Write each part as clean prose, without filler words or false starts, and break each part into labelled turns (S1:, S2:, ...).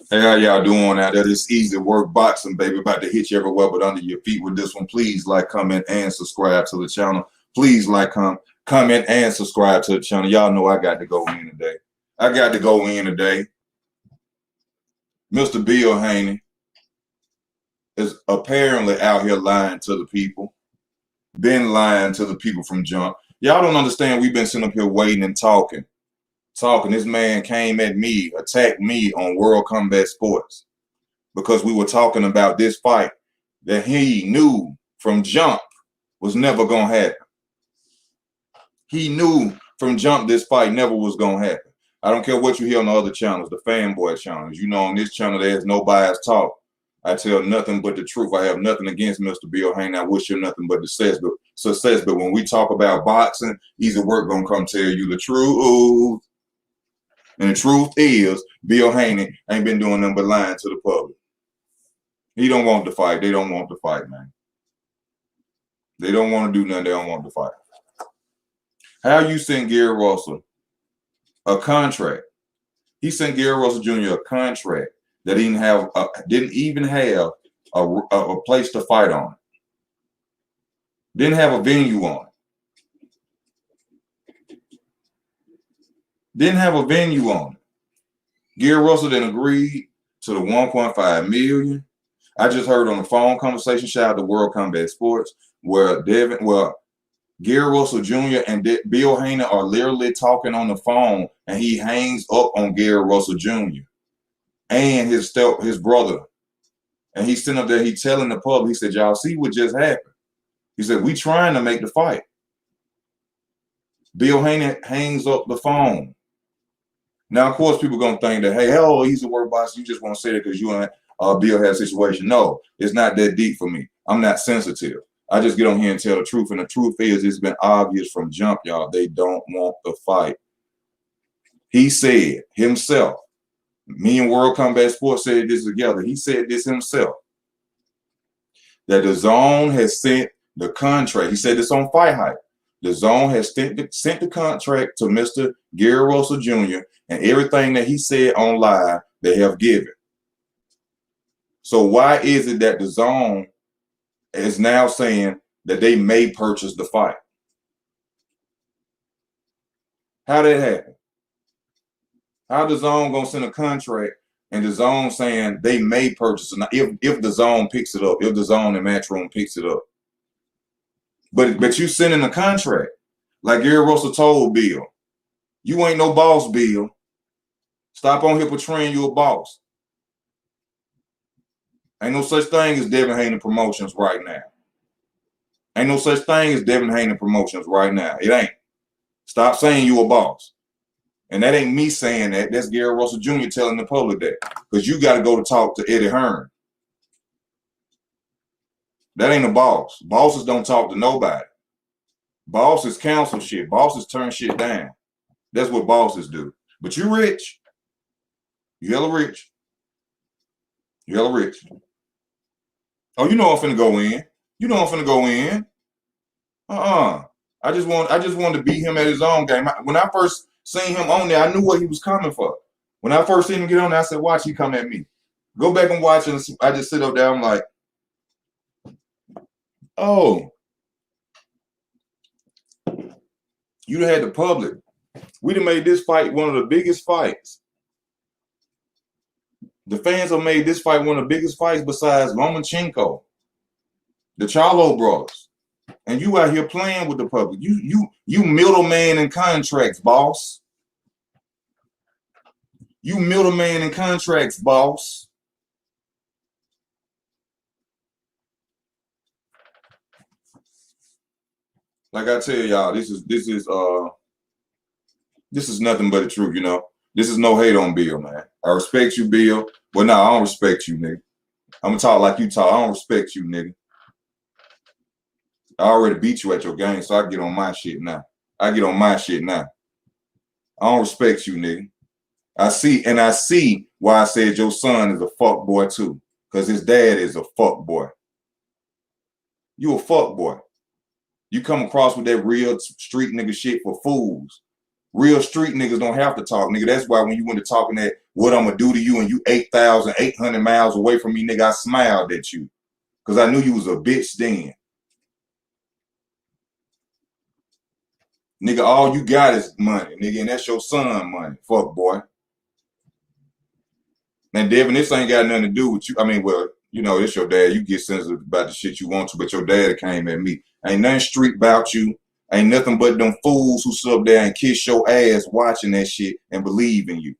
S1: Hey, how y'all doing out there? This easy work boxing, baby. About to hit you everywhere but under your feet with this one. Please like, comment, and subscribe to the channel. Please like, comment, and subscribe to the channel. Y'all know I got to go in today. I got to go in today. Mr. Bill Haney is apparently out here lying to the people. Been lying to the people from jump. Y'all don't understand. We've been sitting up here waiting and talking. This man came at me, attacked me on World Combat Sports because we were talking about this fight that he knew from jump was never going to happen. He knew from jump this fight never was going to happen. I don't care what you hear on the other channels, the fanboy channels. You know, on this channel, there's no bias talk. I tell nothing but the truth. I have nothing against Mr. Bill Haney. I wish him nothing but success. But when we talk about boxing, easy work going to come tell you the truth. And the truth is, Bill Haney ain't been doing nothing but lying to the public. He don't want to fight. They don't want to fight, man. They don't want to do nothing. They don't want to fight. How you send Gary Russell a contract? He sent Gary Russell Jr. a contract that didn't even have a place to fight on. Didn't have a venue on it. Didn't have a venue on it. Gary Russell then agreed to the $1.5 million. I just heard on the phone conversation, shout out to World Combat Sports, where Gary Russell Jr. and Bill Haney are literally talking on the phone, and he hangs up on Gary Russell Jr. and his brother. And he's sitting up there, he telling the public, he said, y'all see what just happened? He said, we trying to make the fight. Bill Haney hangs up the phone. Now, of course, people going to think that, hey, hell, he's a word boss. You just want to say that because you and Bill had a situation. No, it's not that deep for me. I'm not sensitive. I just get on here and tell the truth. And the truth is, it's been obvious from jump, y'all. They don't want the fight. He said himself, me and World Combat Sports said this together. He said this himself, that the zone has sent the contract. He said this on Fight Hype. The zone has sent the contract to Mr. Gary Russell Jr. and everything that he said on live, they have given. So why is it that the zone is now saying that they may purchase the fight? How did that happen? How the zone gonna send a contract and the zone saying they may purchase it if the zone picks it up, if the zone and Matchroom picks it up? But you sending a contract. Like Gary Russell told Bill, you ain't no boss, Bill. Stop on here portraying you a boss. Ain't no such thing as Devin Haney Promotions right now. Ain't no such thing as Devin Haney Promotions right now. It ain't. Stop saying you a boss. And that ain't me saying that. That's Gary Russell Jr. telling the public that. Because you got to go to talk to Eddie Hearn. That ain't a boss. Bosses don't talk to nobody. Bosses counsel shit. Bosses turn shit down. That's what bosses do. But you rich. You hella rich. You hella rich. Oh, you know I'm finna go in. You know I'm finna go in. I just wanted to beat him at his own game. When I first seen him on there, I knew what he was coming for. When I first seen him get on there, I said, watch he come at me. Go back and watch it. I just sit up there, I'm like, oh, you had the public. We'd have made this fight one of the biggest fights. The fans have made this fight one of the biggest fights besides Lomachenko, the Charlo brothers. And you out here playing with the public. You middleman in contracts, boss. You middleman in contracts, boss. Like I tell y'all, this is nothing but the truth, you know. This is no hate on Bill, man. I respect you, Bill. Well, no, I don't respect you, nigga. I'm gonna talk like you talk. I don't respect you, nigga. I already beat you at your game, so I get on my shit now. I don't respect you, nigga. I see why I said your son is a fuck boy too. Because his dad is a fuck boy. You a fuck boy. You come across with that real street nigga shit for fools. Real street niggas don't have to talk, nigga. That's why when you went to talking that what I'm gonna do to you, and you 8,800 miles away from me, nigga, I smiled at you. Cause I knew you was a bitch then. Nigga, all you got is money, nigga, and that's your son money. Fuck, boy. Now, Devin, this ain't got nothing to do with you. I mean, well, you know, it's your dad. You get sensitive about the shit you want to, but your dad came at me. Ain't nothing street about you. Ain't nothing but them fools who sit up there and kiss your ass watching that shit and believe in you.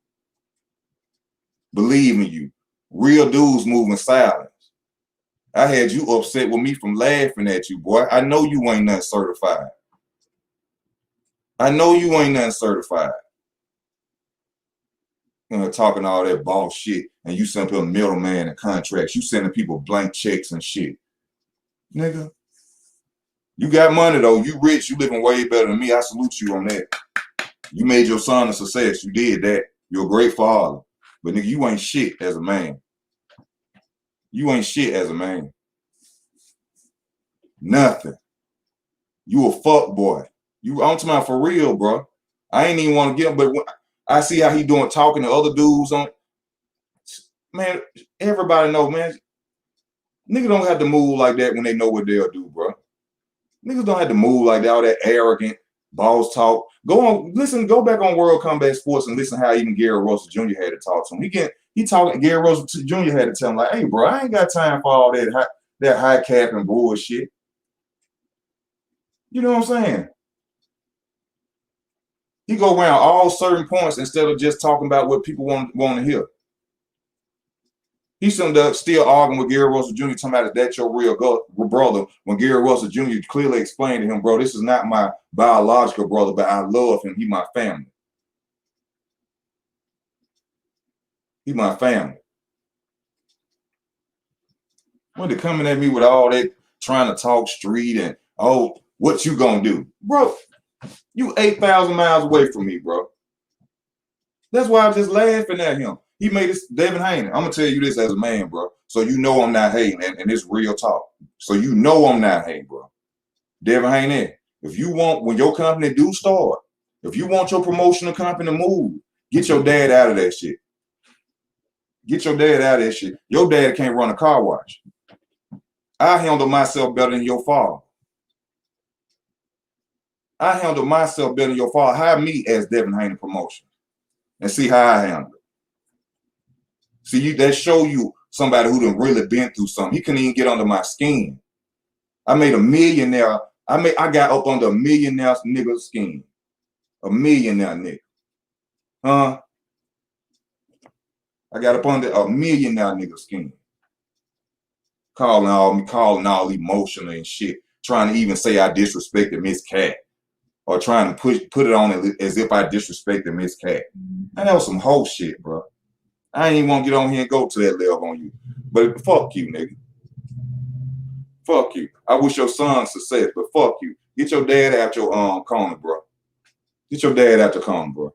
S1: Believe in you. Real dudes move in silence. I had you upset with me from laughing at you, boy. I know you ain't nothing certified. I know you ain't nothing certified. You know, talking all that boss shit, and you send people middleman and contracts. You sending people blank checks and shit. Nigga, you got money though. You rich. You living way better than me. I salute you on that. You made your son a success. You did that. You're a great father. But nigga, you ain't shit as a man. You ain't shit as a man. Nothing. You a fuck boy. You on to my for real, bro. I ain't even want to get him, but when I see how he doing talking to other dudes on, man, everybody know, man. Niggas don't have to move like that when they know what they'll do, bro. Niggas don't have to move like that, all that arrogant boss talk. Go back on World Combat Sports and listen how even Gary Russell Jr. had to talk to him. Gary Russell Jr. had to tell him like, hey, bro, I ain't got time for all that high cap and bullshit. You know what I'm saying? He go around all certain points instead of just talking about what people want to hear. He's still arguing with Gary Russell Jr. talking about that your real brother when Gary Russell Jr. clearly explained to him, bro, this is not my biological brother, but I love him. He my family. He my family. When they coming at me with all that trying to talk street and, oh, what you gonna do? Bro, you 8,000 miles away from me, bro. That's why I'm just laughing at him. He made this, Devin Haney. I'm gonna tell you this as a man, bro. So you know I'm not hating, and it's real talk. So you know I'm not hating, bro. Devin Haney, if you want, when your company do start, if you want your promotional company to move, get your dad out of that shit. Get your dad out of that shit. Your dad can't run a car wash. I handle myself better than your father. I handle myself better than your father. Hire me as Devin Haney Promotion and see how I handle it. See, that show you somebody who done really been through something. He couldn't even get under my skin. I made a millionaire. I got up under a millionaire nigga skin. A millionaire nigga. Huh? I got up under a millionaire nigga skin. Calling all emotional and shit. Trying to even say I disrespected Miss Cat. Or trying to put it on as if I disrespected Miss Cat. And that was some whole shit, bro. I ain't even want to get on here and go to that level on you. But fuck you, nigga. Fuck you. I wish your son success, but fuck you. Get your dad out your corner, bro. Get your dad out your corner, bro.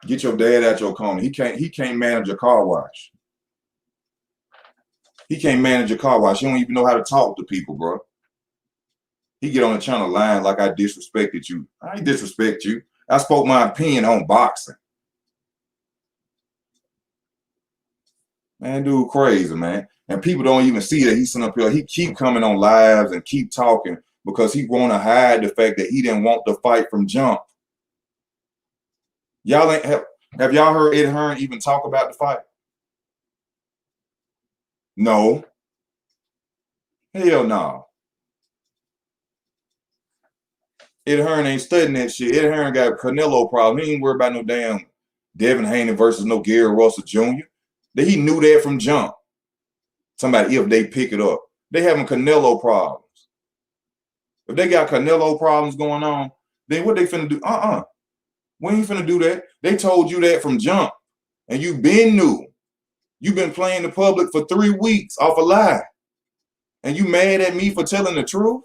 S1: Get your dad out your corner. He can't manage a car wash. He can't manage a car wash. He don't even know how to talk to people, bro. He get on the channel line like I disrespected you. I ain't disrespect you. I spoke my opinion on boxing. Man, dude crazy, man. And people don't even see that he's sitting up here. He keep coming on lives and keep talking because he want to hide the fact that he didn't want the fight from jump. Y'all ain't have y'all heard Ed Hearn even talk about the fight? No. Hell no. Ed Hearn ain't studying that shit. Ed Hearn got a Canelo problem. He ain't worried about no damn Devin Haney versus no Gary Russell Jr. That he knew that from jump. Somebody, if they pick it up, they having Canelo problems. If they got Canelo problems going on, then what they finna do? We ain't finna do that. They told you that from jump, and you been new. You been playing the public for 3 weeks off a lie, and you mad at me for telling the truth?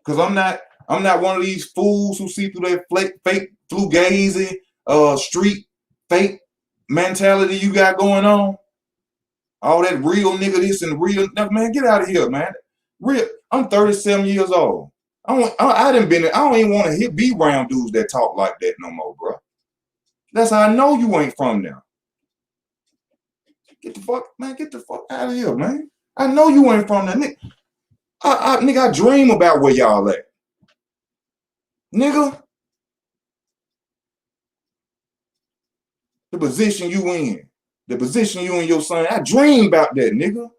S1: Cause I'm not one of these fools who see through that fake fugazi street fake mentality you got going on. All that real nigga this and real man, get out of here, man. Real, I'm 37 years old. I don't even want to be around dudes that talk like that no more, bro. That's how I know you ain't from there. Get the fuck out of here, man. I know you ain't from there, nigga. Nigga, I dream about where y'all at. Nigga. The position you in. The position you and your son. I dream about that, nigga.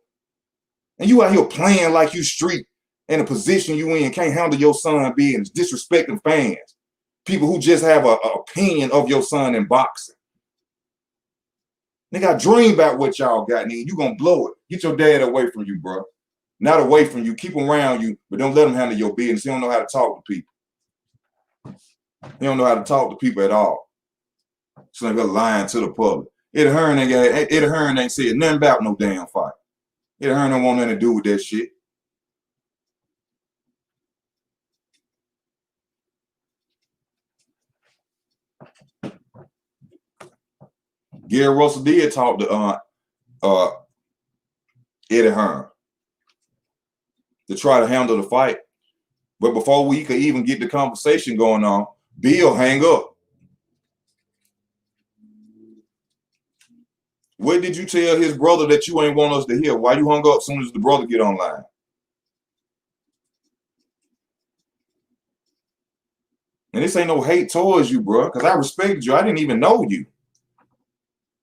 S1: And you out here playing like you street in a position you in, can't handle your son business, disrespecting fans. People who just have an opinion of your son in boxing. Nigga, I dream about what y'all got, nigga. You gonna blow it. Get your dad away from you, bro. Not away from you. Keep him around you, but don't let him handle your business. He don't know how to talk to people. He don't know how to talk to people at all. So they're lying to the public. Eddie Hearn ain't said nothing about no damn fight. Eddie Hearn don't want nothing to do with that shit. Gary Russell did talk to Eddie Hearn to try to handle the fight. But before we could even get the conversation going on, Bill hang up. What did you tell his brother that you ain't want us to hear? Why you hung up as soon as the brother get online? And this ain't no hate towards you, bro, because I respected you. I didn't even know you.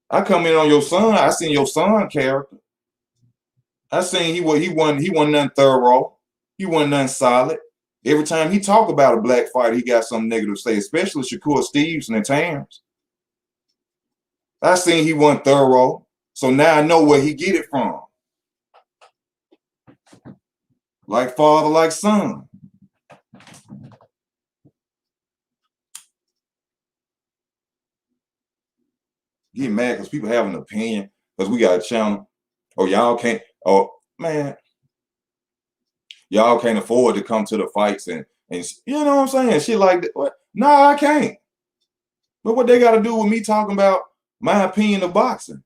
S1: I come in on your son. I seen your son character. I seen he wasn't nothing thorough. He wasn't nothing solid. Every time he talk about a black fighter, he got something negative to say, especially Shakur Stevenson and Terrence. I seen he wasn't thorough. So now I know where he get it from. Like father, like son. Get mad because people have an opinion because we got a channel. Oh, y'all can't. Oh, man. Y'all can't afford to come to the fights and you know what I'm saying? Shit like that. What? No, I can't. But what they got to do with me talking about my opinion of boxing?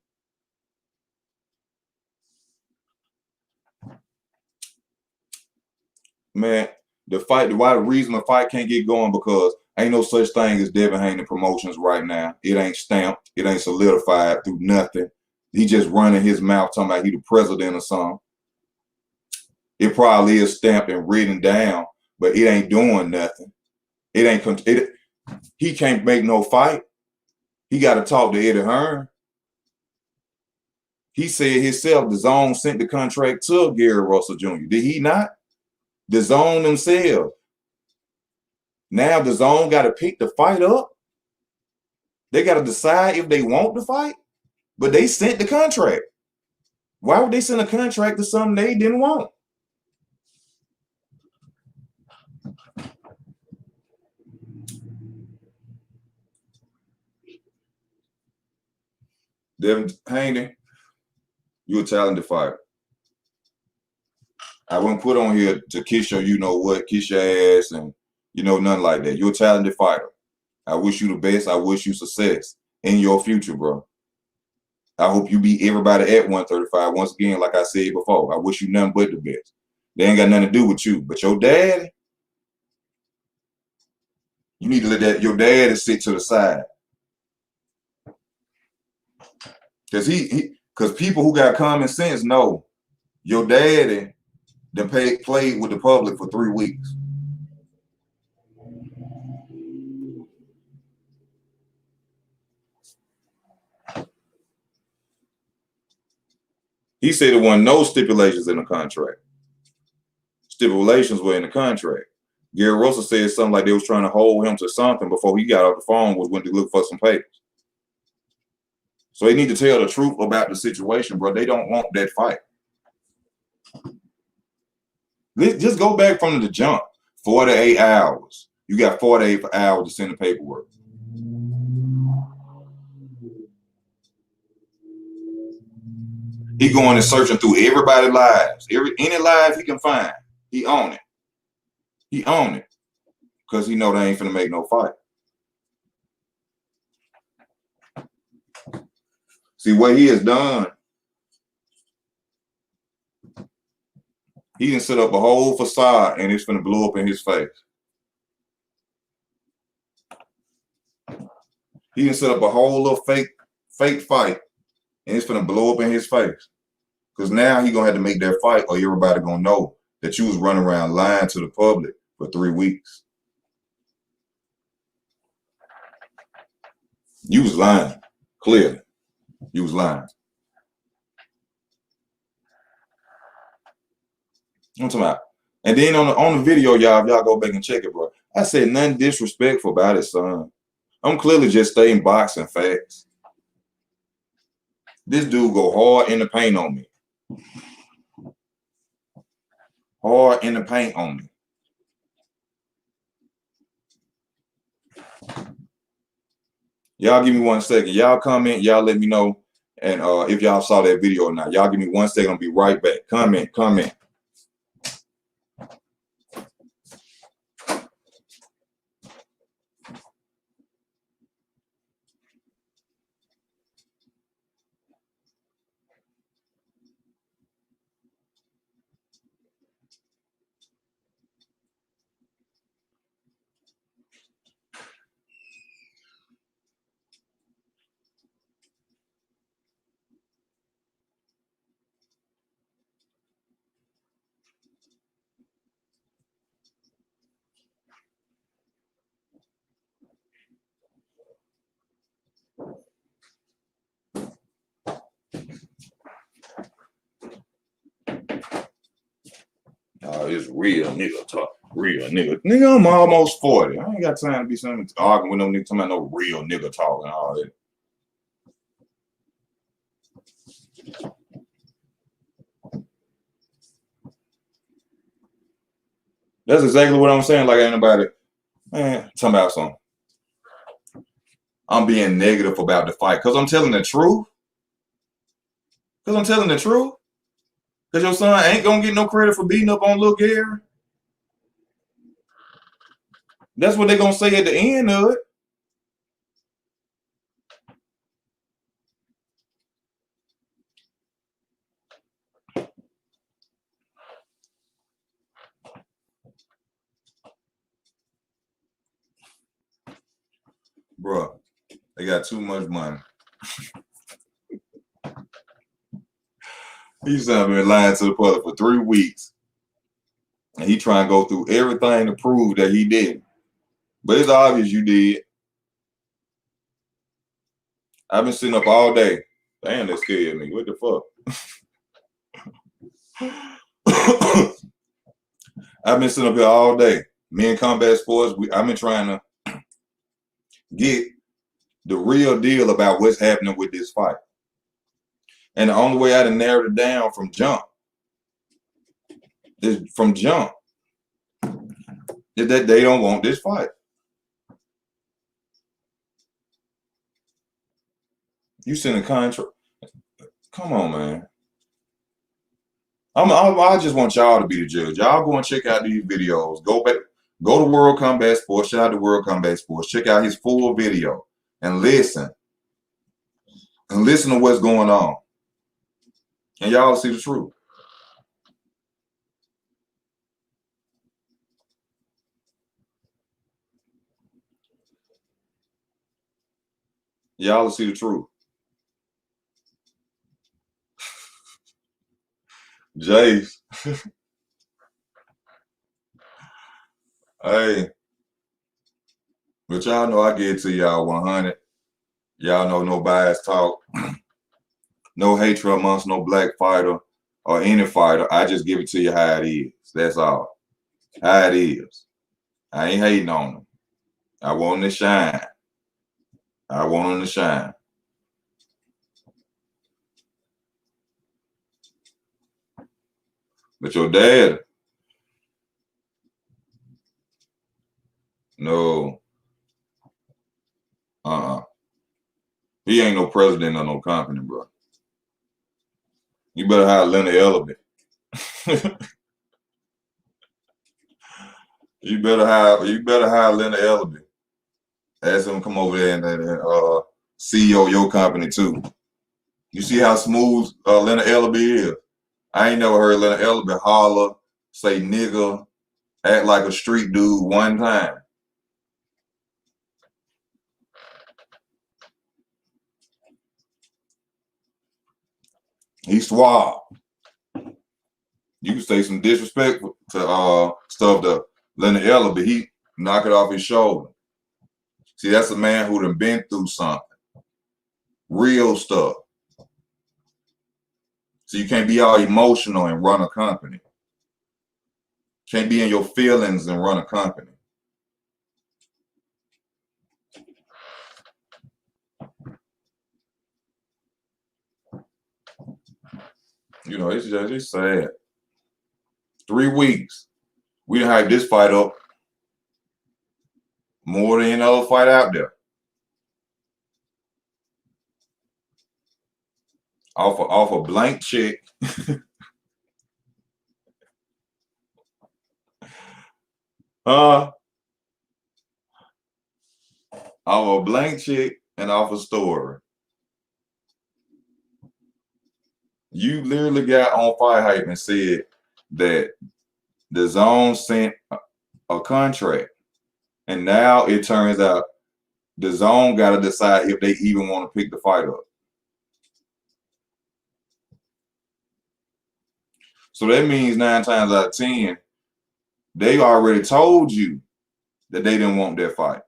S1: Man, the reason the fight can't get going because ain't no such thing as Devin Haney Promotions right now. It ain't stamped. It ain't solidified through nothing. He just running his mouth talking about he the president or something. It probably is stamped and written down, but it ain't doing nothing. He can't make no fight. He got to talk to Eddie Hearn. He said himself, the Zone sent the contract to Gary Russell Jr. Did he not? The Zone themselves. Now the Zone got to pick the fight up. They got to decide if they want the fight, but they sent the contract. Why would they send a contract to something they didn't want? Devin Haney, you're a talented fighter. I wouldn't put on here to kiss your kiss your ass and nothing like that. You're a talented fighter. I wish you the best. I wish you success in your future, bro. I hope you beat everybody at 135. Once again, like I said before, I wish you nothing but the best. They ain't got nothing to do with you. But your dad, you need to let your dad sit to the side. Because people who got common sense know your daddy done played with the public for 3 weeks. He said there weren't no stipulations in the contract. Stipulations were in the contract. Gary Russell said something like they was trying to hold him to something before he got off the phone was when to look for some papers. So they need to tell the truth about the situation, bro. They don't want that fight. Let's just go back from the jump. 48 hours. You got 48 hours to send the paperwork. He going and searching through everybody's lives. Any live he can find. He own it. He own it. Because he know they ain't finna make no fight. See what he has done. He done set up a whole facade and it's finna blow up in his face. He done set up a whole little fake fight, and it's gonna blow up in his face. Because now he gonna have to make that fight, or everybody gonna know that you was running around lying to the public for 3 weeks. You was lying, clearly. You was lying. I'm talking about. And then on the video, y'all go back and check it, bro. I said nothing disrespectful about it, son. I'm clearly just stating boxing facts. This dude go hard in the paint on me. Hard in the paint on me. Y'all give me 1 second. Y'all comment. Y'all let me know. And if y'all saw that video or not. Y'all give me 1 second. I'll be right back. Comment. It's real nigga talk. Real nigga. Nigga, I'm almost 40. I ain't got time to be arguing with no nigga talking about no real nigga talk and all that. That's exactly what I'm saying. Like, ain't nobody, man, talking about something. I'm being negative about the fight because I'm telling the truth. Because your son ain't gonna get no credit for beating up on Lil Gary. That's what they gonna say at the end of it. Bruh, they got too much money. He's been lying to the public for 3 weeks. And he trying to go through everything to prove that he didn't. But it's obvious you did. I've been sitting up all day. Damn, that scared me. What the fuck? I've been sitting up here all day. Me and Combat Sports, I've been trying to get the real deal about what's happening with this fight. And the only way I done narrowed it down from jump is that they don't want this fight. You send a contract. Come on, man. I just want y'all to be the judge. Y'all go and check out these videos. Go to World Combat Sports. Shout out to World Combat Sports. Check out his full video and listen. And listen to what's going on. And y'all see the truth. Y'all will see the truth. Jace. Hey. But y'all know I get it to y'all 100. Y'all know no bias talk. No hatred amongst no black fighter or any fighter. I just give it to you how it is. That's all. How it is. I ain't hating on them. I want them to shine. I want them to shine. But your dad, no. He ain't no president of no company, bro. You better hire Leonard Ellerby. You better hire Leonard Ellerby. Ask him to come over there and CEO your company too. You see how smooth Leonard Ellerby is? I ain't never heard Leonard Ellerby holler, say nigga, act like a street dude one time. He's suave. You can say some disrespect to stuff to Leonard Eller, but he knock it off his shoulder. See, that's a man who done been through something. Real stuff. So you can't be all emotional and run a company. Can't be in your feelings and run a company. You know, it's sad. 3 weeks. We done hype this fight up more than any other fight out there. Off a blank check. Off a blank check and off a story. You literally got on Fight Hype and said that the zone sent a contract. And now it turns out the zone got to decide if they even want to pick the fight up. So that means 9 times out of 10, they already told you that they didn't want that fight,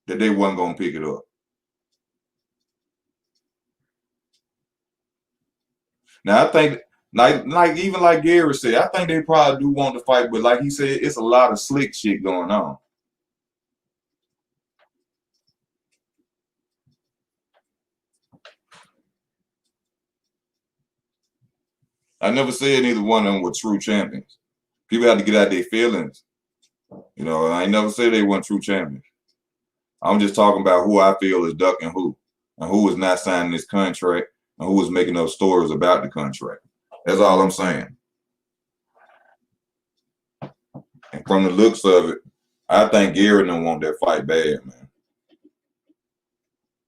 S1: that they wasn't going to pick it up. Now, I think, like even like Gary said, I think they probably do want to fight, but like he said, it's a lot of slick shit going on. I never said neither one of them were true champions. People have to get out their feelings. You know, I ain't never said they weren't true champions. I'm just talking about who I feel is ducking who, and who is not signing this contract, and who is making up stories about the contract. That's all I'm saying. And from the looks of it, I think Gary don't want that fight bad, man.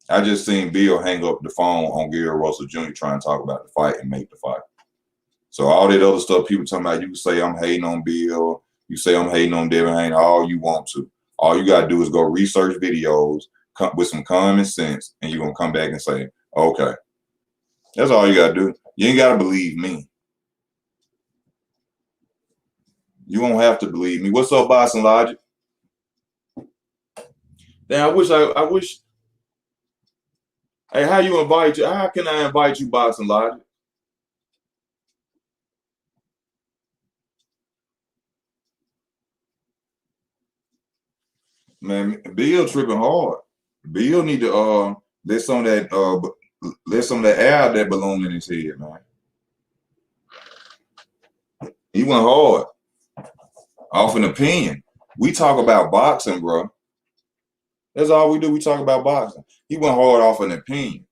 S1: I just seen Bill hang up the phone on Gary Russell Jr. trying to talk about the fight and make the fight. So all that other stuff people talking about, you can say I'm hating on Bill, you say I'm hating on Devin Haney, all you want to. All you gotta do is go research videos with some common sense, and you're gonna come back and say, okay. That's all you gotta do. You ain't gotta believe me. You won't have to believe me. What's up, Boxing Logic? Damn, I wish. Hey, how you invite you? How can I invite you, Boxing Logic? Man, Bill tripping hard. Bill need to let some of that air out that balloon in his head, man. He went hard. Off an opinion. We talk about boxing, bro. That's all we do. We talk about boxing. He went hard off an opinion.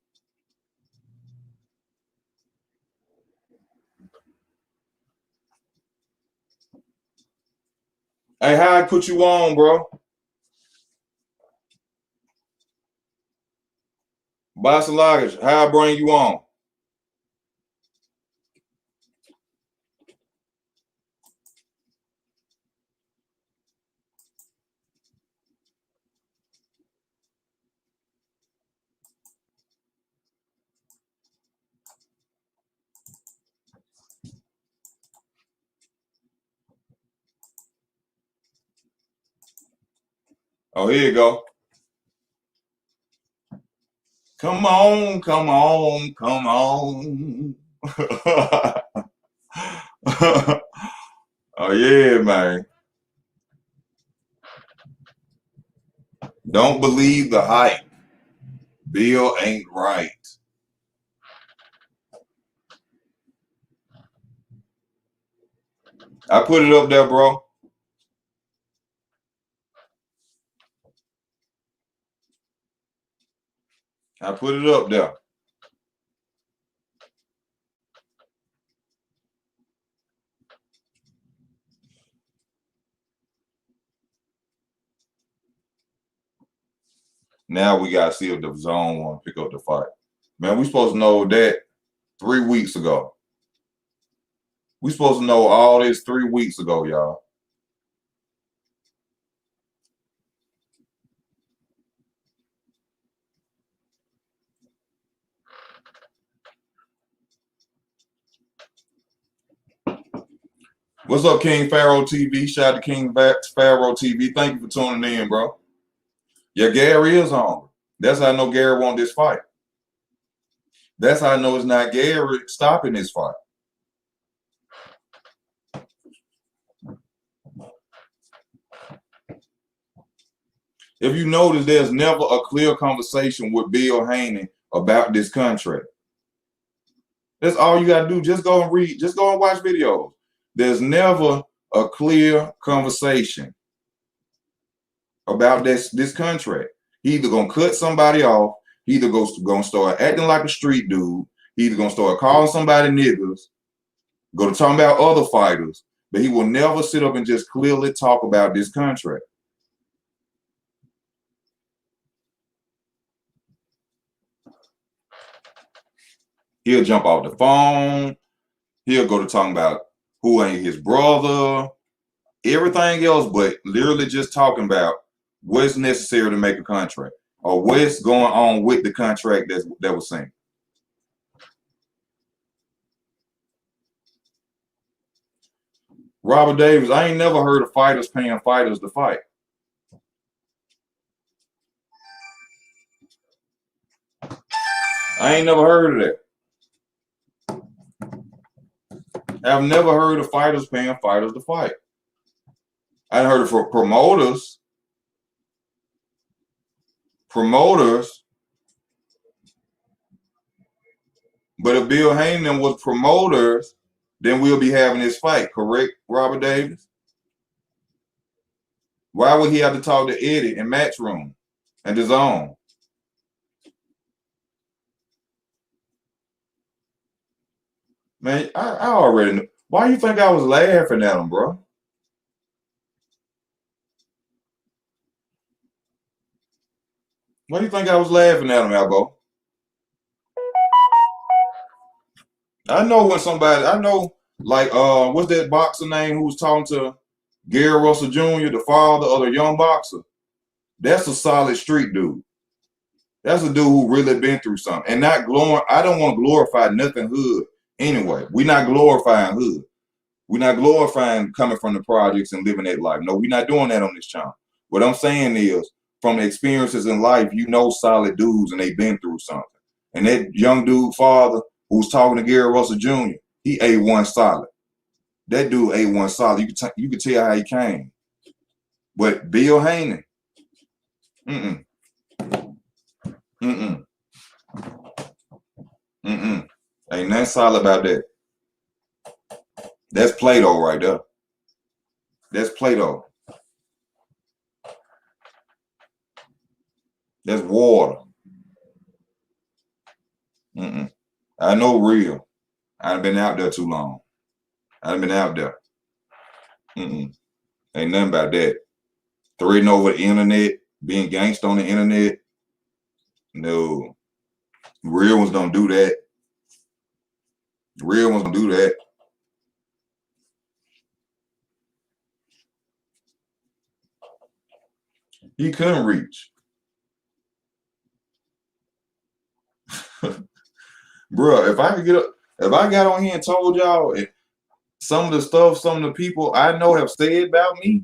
S1: Hey, how I put you on, bro? Boxing Logic, how I bring you on? Oh, here you go. Come on, come on, come on. Oh, yeah, man. Don't believe the hype. Bill ain't right. I put it up there, bro. I put it up there. Now we gotta see if the zone want to pick up the fight. Man, we supposed to know that 3 weeks ago. We supposed to know all this 3 weeks ago, y'all. What's up, King Pharaoh TV? Shout out to King Pharaoh TV. Thank you for tuning in, bro. Yeah, Gary is on. That's how I know Gary won this fight. That's how I know it's not Gary stopping this fight. If you notice, there's never a clear conversation with Bill Haney about this contract. That's all you got to do. Just go and read. Just go and watch videos. There's never a clear conversation about this contract. He either gonna cut somebody off. He either gonna start acting like a street dude. He either gonna start calling somebody niggas. Go to talking about other fighters. But he will never sit up and just clearly talk about this contract. He'll jump off the phone. He'll go to talking about who ain't his brother, everything else, but literally just talking about what's necessary to make a contract or what's going on with the contract that was signed. Robert Davis, I ain't never heard of fighters paying fighters to fight. I ain't never heard of that. I've never heard of fighters paying fighters to fight. I heard it for promoters. But if Bill Haney was promoters, then we'll be having this fight, correct, Robert Davis? Why would he have to talk to Eddie in Matchroom and DAZN? Man, I already know. Why you think I was laughing at him, bro? Why do you think I was laughing at him, Albo? I know when somebody, I know, like, what's that boxer name who was talking to Gary Russell Jr., the father of the young boxer? That's a solid street dude. That's a dude who really been through something. And not glorify, I don't want to glorify nothing hood anyway. We're not glorifying hood. We're not glorifying coming from the projects and living that life. No, we're not doing that on this channel. What I'm saying is, from the experiences in life, you know solid dudes and they've been through something. And that young dude father who was talking to Gary Russell Jr., he A1 solid. That dude A1 solid. You could tell how he came. But Bill Haney, ain't nothing solid about that. That's Play-Doh right there. That's Play-Doh. That's water. I know real. I've been out there too long. I've been out there. Ain't nothing about that. Threading over the internet, being gangsta on the internet. No. Real ones don't do that. Real ones don't do that. He couldn't reach. Bro, if I got on here and told y'all some of the stuff some of the people I know have said about me.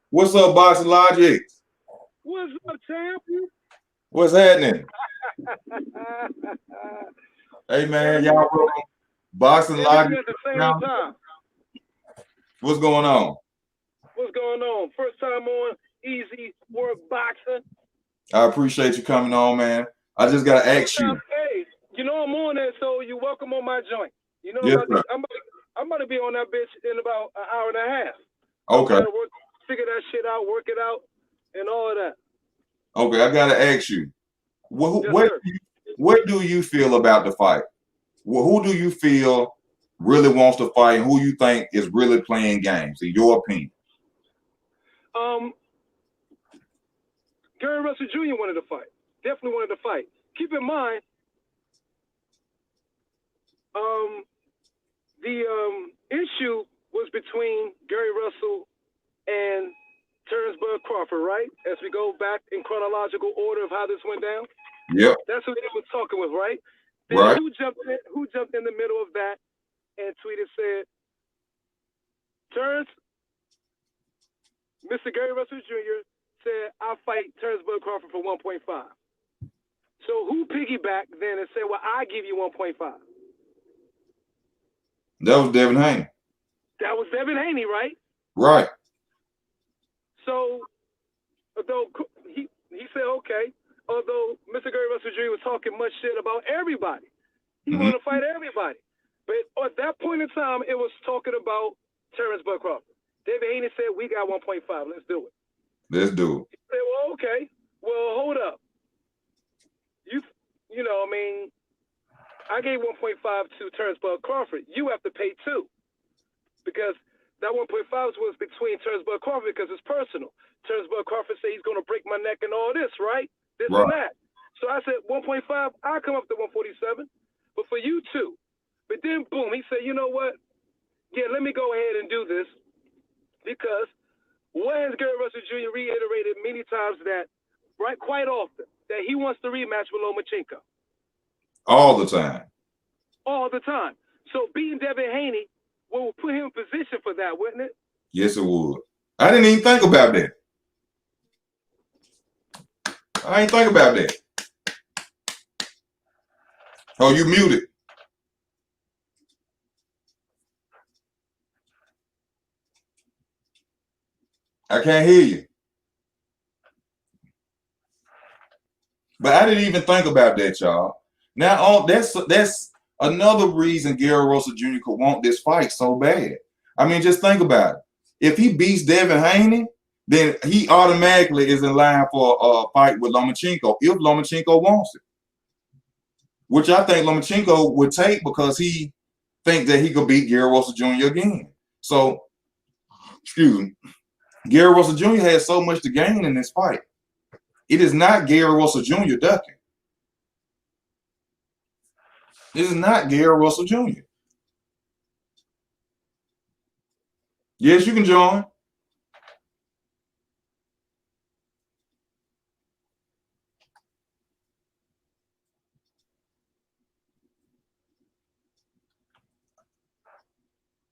S1: What's up, Boxing Logic?
S2: What's up, champion?
S1: What's happening? Hey man, y'all Boxing Logic
S2: at the same time.
S1: What's going on?
S2: What's going on? First time on Easy Work Boxing.
S1: I appreciate you coming on, man. I just gotta ask you.
S2: Hey, you know I'm on that, so you're welcome on my joint. You know,
S1: yes,
S2: I'm about to be on that bitch in about an hour and a half.
S1: Okay.
S2: Figure that shit out, work it out, and all of that.
S1: Okay, I gotta ask you. What do you feel about the fight? Who do you feel really wants to fight, and who you think is really playing games, in your opinion?
S2: Gary Russell Jr. wanted to fight. Definitely wanted to fight. Keep in mind, the issue was between Gary Russell and Terrence Bud Crawford, right? As we go back in chronological order of how this went down.
S1: Yep.
S2: That's who they were talking with, right? Then
S1: right.
S2: Who jumped in the middle of that and tweeted, said, Terrence, Mr. Gary Russell Jr. said, I'll fight Terrence Bud Crawford for 1.5. So who piggybacked then and said, well, I give you 1.5?
S1: That was Devin Haney.
S2: That was Devin Haney, right?
S1: Right.
S2: So, although he said, okay, although Mr. Gary Russell Jr. was talking much shit about everybody, he wanted to fight everybody. But at that point in time, it was talking about Terrence Bud Crawford. David Haney said, we got 1.5. Let's do it.
S1: Let's do it.
S2: He said, well, okay. Well, hold up. You know, I mean, I gave 1.5 to Terrence Bud Crawford. You have to pay 2. Because that 1.5 was between Terrence Bud Crawford because it's personal. Terrence Bud Crawford said he's going to break my neck and all this, right? This and that. So I said, 1.5, I'll come up to 147. But for you, 2. But then, boom, he said, you know what? Yeah, let me go ahead and do this. Because what has Gary Russell Jr. reiterated many times that, right, quite often, that he wants to rematch with Lomachenko.
S1: All the time.
S2: All the time. So beating Devin Haney will put him in position for that, wouldn't it?
S1: Yes, it would. I didn't even think about that. I ain't think about that. Oh, you muted. I can't hear you. But I didn't even think about that, y'all. Now, that's another reason Gary Russell Jr. could want this fight so bad. I mean, just think about it. If he beats Devin Haney, then he automatically is in line for a fight with Lomachenko if Lomachenko wants it. Which I think Lomachenko would take because he thinks that he could beat Gary Russell Jr. again. So, excuse me. Gary Russell Jr. has so much to gain in this fight. It is not Gary Russell Jr. ducking. This is not Gary Russell Jr. Yes, you can join.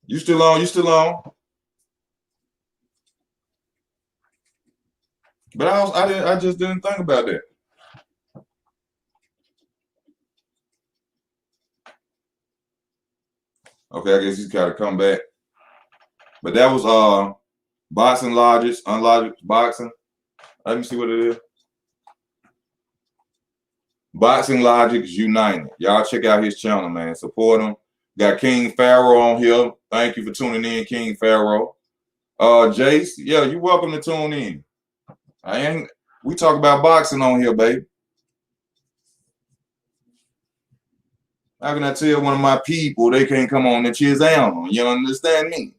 S1: You still on? You still on? But I just didn't think about that. Okay, I guess he's got to come back. But that was Boxing Logics, Unlogic Boxing. Let me see what it is. Boxing Logics United. Y'all check out his channel, man. Support him. Got King Pharaoh on here. Thank you for tuning in, King Pharaoh. Jace, yeah, you're welcome to tune in. We talk about boxing on here, baby. How can I tell one of my people they can't come on and cheers down? You understand me?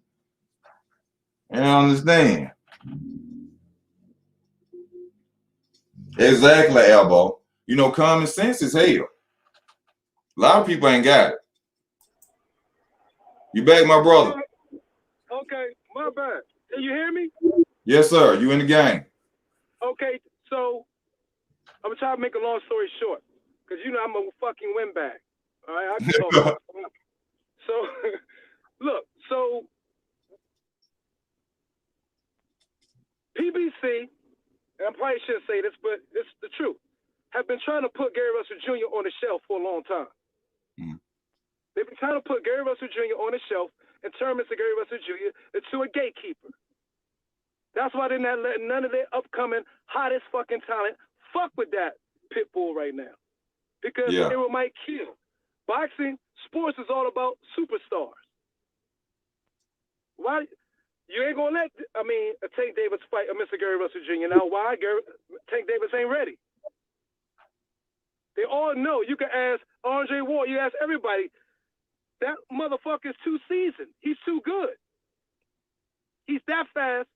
S1: You understand? Exactly, Elbow. You know, common sense is hell. A lot of people ain't got it. You back, my brother?
S2: Okay, my bad. Can you hear me?
S1: Yes, sir. You in the game.
S2: Okay, so I'm trying to make a long story short, because you know I'm a fucking windbag. All right, I can talk. So, look, so PBC, and I probably shouldn't say this, but it's the truth, have been trying to put Gary Russell Jr. on the shelf for a long time. They've been trying to put Gary Russell Jr. on the shelf and turn Mr. Gary Russell Jr. into a gatekeeper. That's why they're not letting none of their upcoming hottest fucking talent fuck with that pit bull right now. Because it might kill. Boxing, sports is all about superstars. Why? You ain't gonna let, Tank Davis fight Mr. Gary Russell Jr. Now, why? Tank Davis ain't ready. They all know. You can ask Andre Ward. You ask everybody. That motherfucker's too seasoned. He's too good. He's that fast.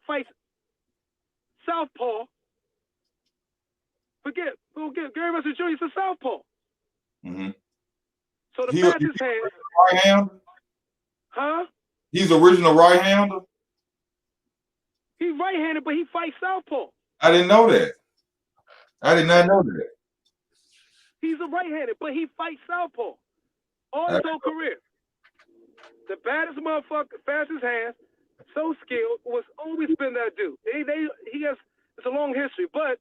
S2: Fights southpaw. Forget Gary Russell Jr. is a southpaw. So the fastest hand.
S1: Right-hander?
S2: Huh?
S1: He's original right-hander?
S2: He's right-handed, but he fights southpaw.
S1: I didn't know that. I did not know that.
S2: He's a right-handed, but he fights southpaw. all his whole career. The baddest motherfucker, fastest hands, so skilled, was always been that dude. He has, it's a long history, but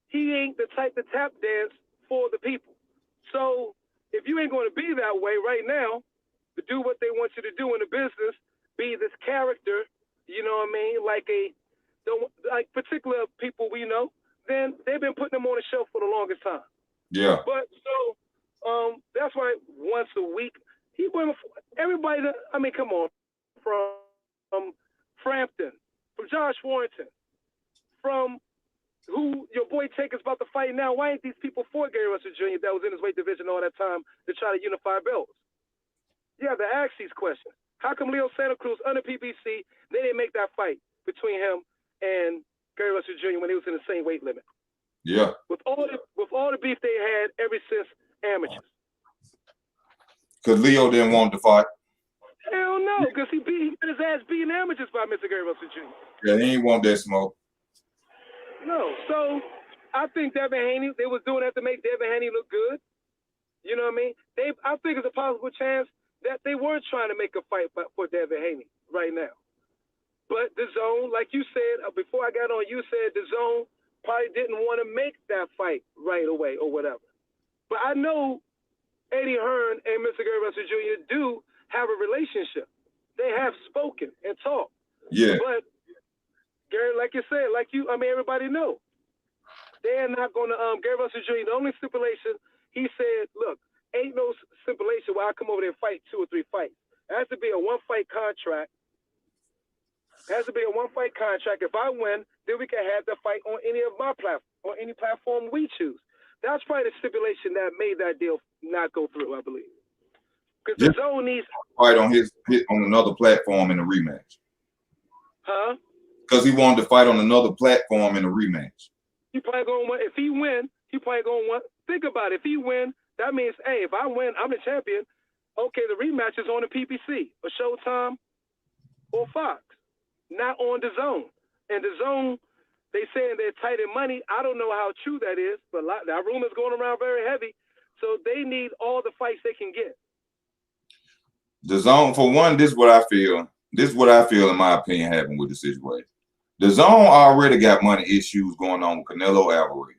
S2: he ain't the type to tap dance for the people. So if you ain't going to be that way right now, to do what they want you to do in the business, be this character, you know what I mean, like particular people we know, then they've been putting them on the shelf for the longest time.
S1: Yeah.
S2: But so that's why once a week he went. Everybody, I mean, come on, from Frampton, from Josh Warrington, from who your boy Taker's about to fight now. Why ain't these people for Gary Russell Jr. that was in his weight division all that time to try to unify belts? You have to ask these questions. How come Leo Santa Cruz under PBC, they didn't make that fight between him and Gary Russell Jr. when he was in the same weight limit?
S1: Yeah.
S2: With all the beef they had ever since amateurs.
S1: Because Leo didn't want to fight.
S2: Hell no, because he got his ass beating amateurs by Mr. Gary Russell Jr.
S1: Yeah, he ain't want that smoke.
S2: No, so I think Devin Haney, they was doing that to make Devin Haney look good. You know what I mean? I think it's a possible chance that they were trying to make a fight for Devin Haney right now. But the Zone, like you said, before I got on, you said the Zone probably didn't want to make that fight right away or whatever. But I know Eddie Hearn and Mr. Gary Russell Jr. do have a relationship. They have spoken and talked.
S1: Yeah.
S2: But Gary, like you said, everybody know. They are not going to, Gary Russell Jr., the only stipulation, he said, look, ain't no stipulation where I come over there and fight 2 or 3 fights. It has to be a one-fight contract. If I win, then we can have the fight on any of my platform, on any platform we choose. That's probably the stipulation that made that deal not go through, I believe. Because the Zone needs
S1: fight on on another platform in a rematch.
S2: Huh?
S1: Because he wanted to fight on another platform in a rematch.
S2: He probably going to win. If he win, he probably going to win. Think about it. If he win, that means, hey, if I win, I'm the champion. Okay, the rematch is on the PPC or Showtime or Fox, not on the Zone. And the Zone, they saying they're tight in money. I don't know how true that is, but that rumor's going around very heavy. So they need all the fights they can get.
S1: The Zone, for one, this is what I feel. This is what I feel, in my opinion, happened with the situation. The Zone already got money issues going on with Canelo Alvarez.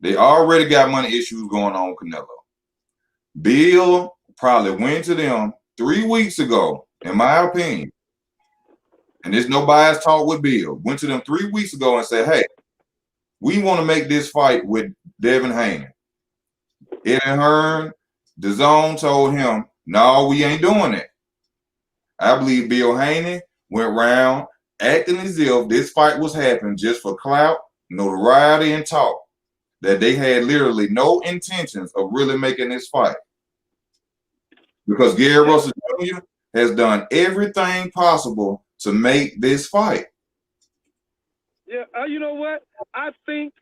S1: They already got money issues going on with Canelo. Bill probably went to them 3 weeks ago, in my opinion, and there's no bias talk with Bill, went to them 3 weeks ago and said, hey, we want to make this fight with Devin Haney. Eddie Hearn, the Zone told him, no, we ain't doing it. I believe Bill Haney went around acting as if this fight was happening just for clout, notoriety, and talk, that they had literally no intentions of really making this fight. Because Gary Russell Jr. has done everything possible to make this fight.
S2: Yeah, you know what? I think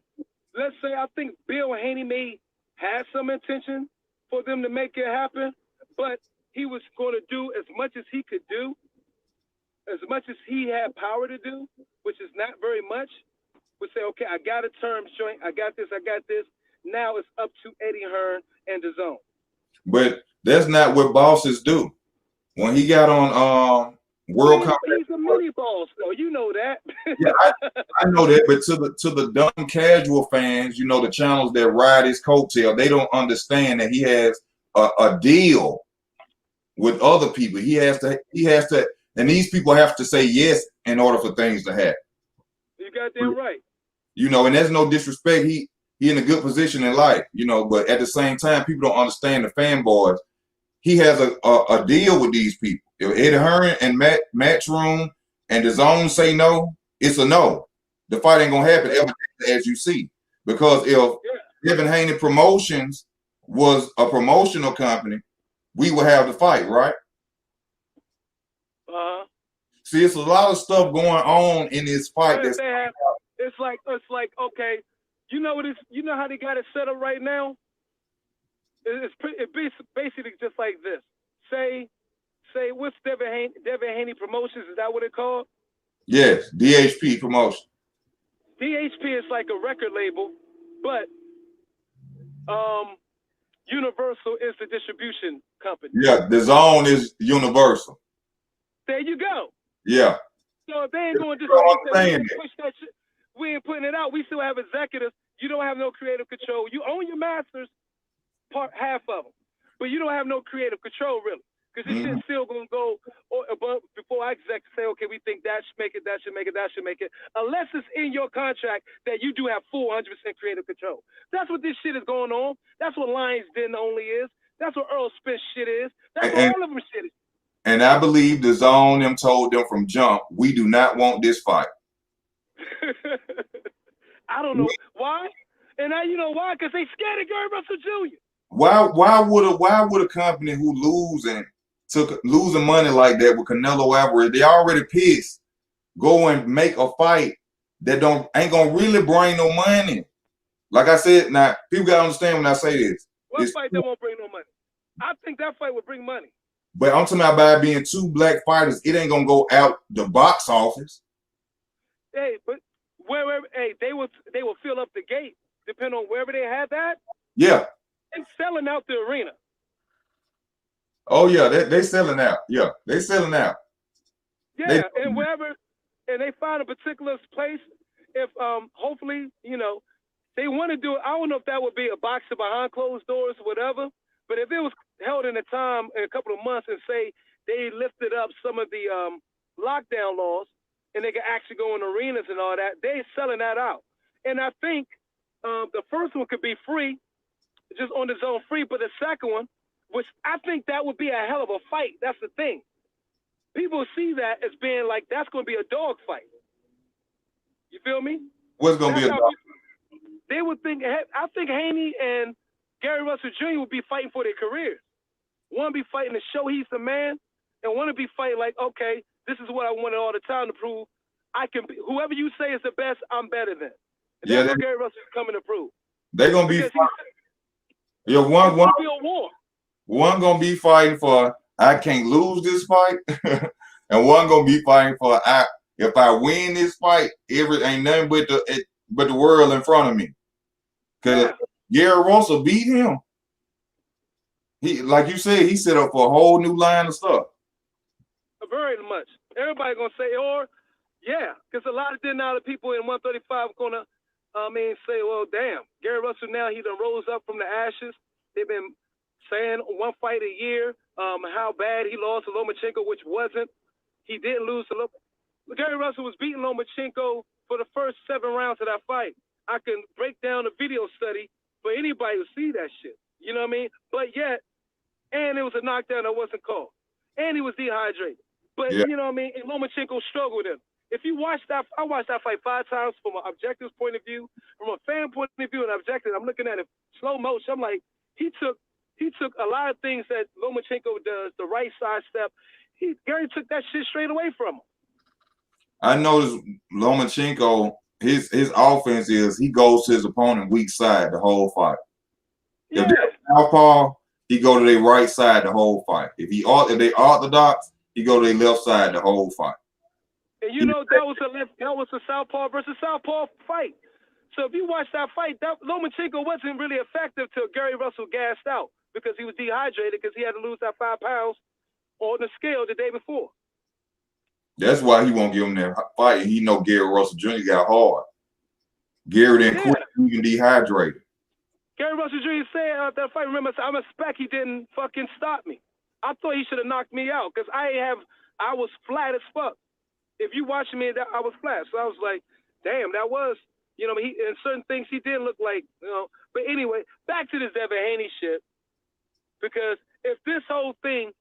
S2: Bill Haney may have some intention for them to make it happen, but he was going to do as much as he could do, as much as he had power to do, which is not very much. Would say, okay, I got a term joint, I got this. Now it's up to Eddie Hearn and the Zone.
S1: But that's not what bosses do. When he got on World Cup,
S2: he's a mini boss, though. You know that.
S1: Yeah, I know that, but to the dumb casual fans, you know, the channels that ride his coattail, they don't understand that he has a deal with other people. He has to, and these people have to say yes in order for things to happen.
S2: You got that right.
S1: You know, and there's no disrespect. He in a good position in life, you know, but at the same time, people don't understand the fanboys. He has a deal with these people. If Eddie Hearn and Matchroom and the Zone say no, it's a no. The fight ain't gonna happen ever, as you see. Because if Devin Haney Promotions was a promotional company, we would have the fight, right? See, it's a lot of stuff going on in this fight.
S2: It's like okay, you know what? You know how they got it set up right now. It's basically just like this. Say what's Devin Haney Promotions? Is that what it's called?
S1: Yes, DHP Promotion.
S2: DHP is like a record label, but Universal is the distribution company.
S1: Yeah, the zone is Universal.
S2: There you go.
S1: Yeah.
S2: So if they ain't going to
S1: You know
S2: distribute
S1: what I'm
S2: that, we
S1: saying?
S2: ain't push that shit. We ain't putting it out. We still have executives. You don't have no creative control. You own your masters, half of them, but you don't have no creative control really, because this shit's still gonna go above before I exec say, okay, we think that should make it, that should make it, that should make it, unless it's in your contract that you do have full 100% creative control. That's what this shit is going on. That's what Lions Den only is. That's what Earl Spence shit is. That's what all of them shit is.
S1: And I believe the zone them told them from jump, we do not want this fight.
S2: I don't know why. And now you know why? Because they scared of Gary Russell Jr.
S1: Why would a company who losing money like that with Canelo Alvarez, they already pissed, go and make a fight that ain't gonna really bring no money? Like I said, now people gotta understand when I say this.
S2: What fight that won't bring no money? I think that fight will bring money.
S1: But I'm talking about by being two black fighters, it ain't gonna go out the box office.
S2: Hey, but wherever, hey, they will fill up the gate, depending on wherever they have that.
S1: Yeah.
S2: And selling out the arena.
S1: Oh yeah, they selling out. Yeah, they selling out.
S2: Yeah, and wherever, and they find a particular place. If hopefully, you know, they want to do it. I don't know if that would be a boxing behind closed doors or whatever. But if it was held in a couple of months, and say they lifted up some of the lockdown laws, and they can actually go in arenas and all that, they're selling that out. And I think the first one could be free, just on the zone free. But the second one, which I think that would be a hell of a fight. That's the thing. People see that as being like, that's going to be a dog fight. You feel me?
S1: What's going to be a dog?
S2: They would think, I think Haney and Gary Russell Jr. would be fighting for their careers. One be fighting to show he's the man, and one to be fighting like, okay, this is what I wanted all the time to prove. I can be, whoever you say is the best, I'm better than. And that's what Gary Russell is coming to prove.
S1: They're going to be fighting. Yeah, one going to be fighting for, I can't lose this fight. And one going to be fighting for, if I win this fight, ain't nothing but the world in front of me. Because Gary Russell beat him. He, like you said, he set up for a whole new line of stuff.
S2: Very much. Everybody gonna say, yeah, because a lot of people in 135 are gonna, say, well, damn, Gary Russell now he done rose up from the ashes. They've been saying one fight a year, how bad he lost to Lomachenko, which wasn't. He didn't lose to Lomachenko. Gary Russell was beating Lomachenko for the first 7 rounds of that fight. I can break down a video study for anybody who see that shit. You know what I mean? But yet, and it was a knockdown that wasn't called. And he was dehydrated. But, you know what I mean? And Lomachenko struggled with him. If you watch that, I watched that fight 5 times from an objective point of view. From a fan point of view and objective, I'm looking at it slow motion. I'm like, he took a lot of things that Lomachenko does, the right side step. Gary took that shit straight away from him.
S1: I noticed Lomachenko, his offense is he goes to his opponent weak side the whole fight.
S2: Yeah.
S1: If they're southpaw, he go to their right side the whole fight. If they orthodox, he go to their left side the whole fight.
S2: And you know that was a southpaw versus southpaw fight. So if you watch that fight, Lomachenko wasn't really effective till Gary Russell gassed out because he was dehydrated because he had to lose that 5 pounds on the scale the day before.
S1: That's why he won't give him that fight. He know Gary Russell Jr. got hard. Gary didn't quit, even dehydrated.
S2: Gary Russell Jr. said after that fight, remember, I'm a spec, he didn't fucking stop me. I thought he should have knocked me out because I was flat as fuck. If you watch me, I was flat. So I was like, damn, that was, you know, and certain things he didn't look like, you know. But anyway, back to this Devin Haney shit. Because if this whole thing,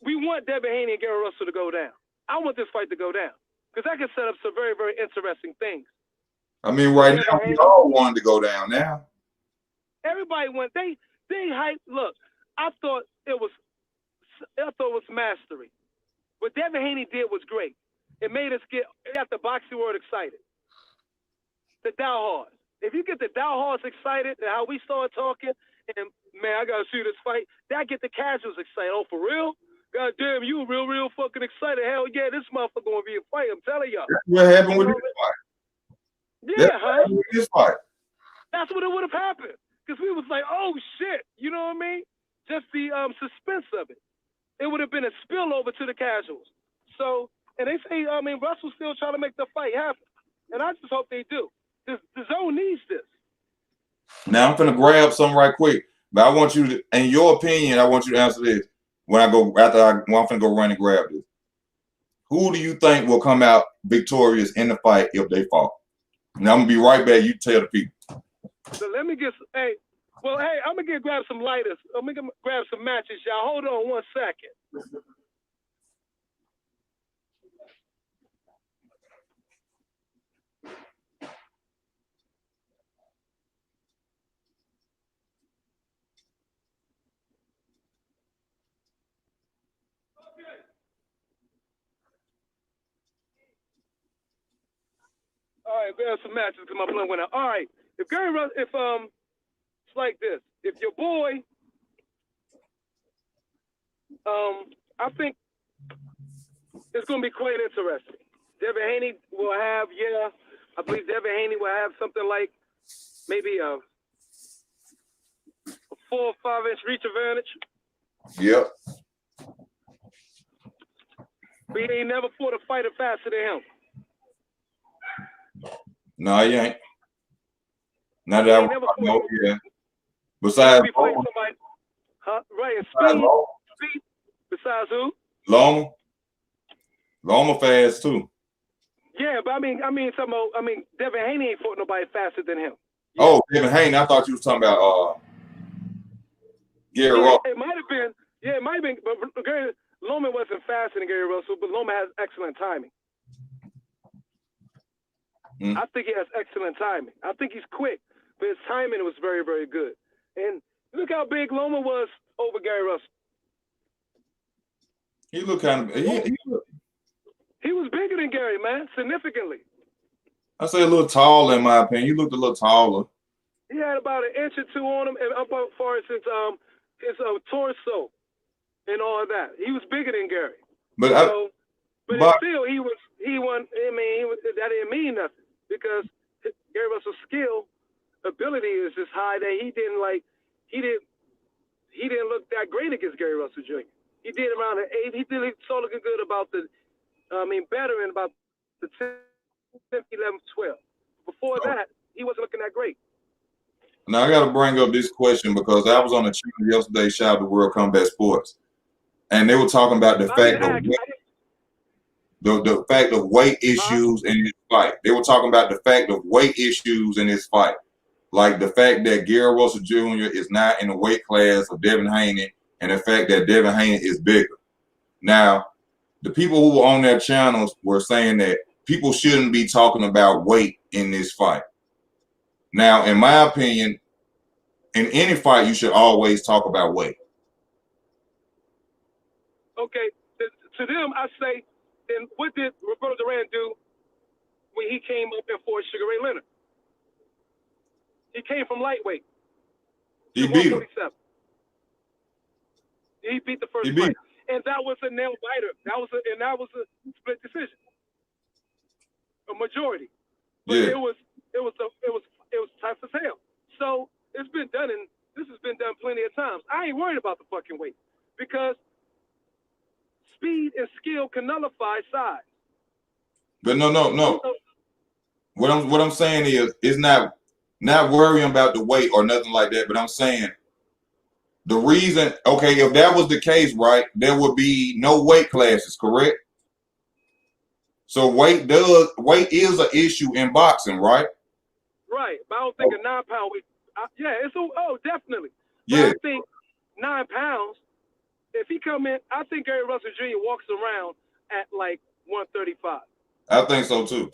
S2: we want Devin Haney and Gary Russell to go down. I want this fight to go down because that can set up some very, very interesting things. I mean,
S1: right now, we all wanted to go down now.
S2: Everybody went, they hyped. Look, I thought it was mastery. What Devin Haney did was great. It made us got the boxing world excited. The diehards. If you get the diehards excited and how we started talking, and man, I gotta see this fight, that get the casuals excited. Oh, for real? God damn, you real fucking excited. Hell yeah, this motherfucker gonna be a fight. I'm telling y'all.
S1: That's what happened with this fight.
S2: Yeah,
S1: This fight.
S2: That's what it would have happened. because we was like, oh shit, you know what I mean? Just the suspense of it. It would have been a spillover to the casuals. So, and they say, I mean, Russell's still trying to make the fight happen, and I just hope they do. The zone needs this.
S1: Now I'm gonna grab something right quick, but I want you to, in your opinion, I want you to answer this. When I'm gonna go run and grab this. Who do you think will come out victorious in the fight if they fall? Now I'm gonna be right back. You tell the people.
S2: So let me get, hey, I'm gonna grab some lighters. I'm gonna grab some matches, y'all. Hold on 1 second. All right, grab some matches because my blood went out. All right, if it's like this. If your boy, I think it's gonna be quite interesting. Devin Haney will have, I believe Devin Haney will have something like maybe a 4 or 5 inch reach advantage.
S1: Yep.
S2: But he ain't never fought a fighter faster than him.
S1: No, he ain't. Not that I know, yeah. Besides
S2: somebody, right, and speed. Besides who?
S1: Loma. Loma fast too.
S2: Yeah, but I mean, Devin Haney ain't fought nobody faster than him.
S1: Yeah. Oh, Devin Haney. I thought you was talking about Gary Russell.
S2: It might have been. Yeah, it might have been. But Gary Loma wasn't faster than Gary Russell, but Loma has excellent timing. I think he has excellent timing. I think he's quick, but his timing was very, very good. And look how big Loma was over Gary Russell.
S1: He looked kind of.
S2: He was bigger than Gary, man, significantly.
S1: I say a little taller, in my opinion. He looked a little taller.
S2: He had about 1 inch or 2 on him, and up as far as his torso and all of that. He was bigger than Gary. But still, he won. I mean, that didn't mean nothing because Gary Russell's skill ability is just high that he didn't look that great against Gary Russell Jr. He did around an 8. He saw looking good about better in about the 10, 11, 12. Before that, he wasn't looking that great.
S1: Now I got to bring up this question because I was on a channel yesterday, shout out to World Combat Sports, and they were talking about the fact of weight issues in his fight. They were talking about the fact of weight issues in his fight, like the fact that Gary Russell Jr. is not in the weight class of Devin Haney, and the fact that Devin Haney is bigger. Now, the people who were on their channels were saying that people shouldn't be talking about weight in this fight. Now, in my opinion, in any fight, you should always talk about weight.
S2: Okay, to them, I say, then what did Roberto Duran do when he came up and fought Sugar Ray Leonard? He came from lightweight.
S1: He beat him.
S2: He beat the first fight, and that was a nail biter. That was a split decision, a majority. But it was tough as hell. So it's been done, and this has been done plenty of times. I ain't worried about the fucking weight because speed and skill can nullify size.
S1: But no. What I'm saying is, it's not worrying about the weight or nothing like that. But I'm saying the reason, okay, if that was the case, right, there would be no weight classes, correct? So weight is an issue in boxing, right?
S2: Right, but I don't think a 9-pound weight. Definitely. But
S1: yeah,
S2: I think 9 pounds. If he come in, I think Gary Russell Jr. walks around at like 135.
S1: I think so too.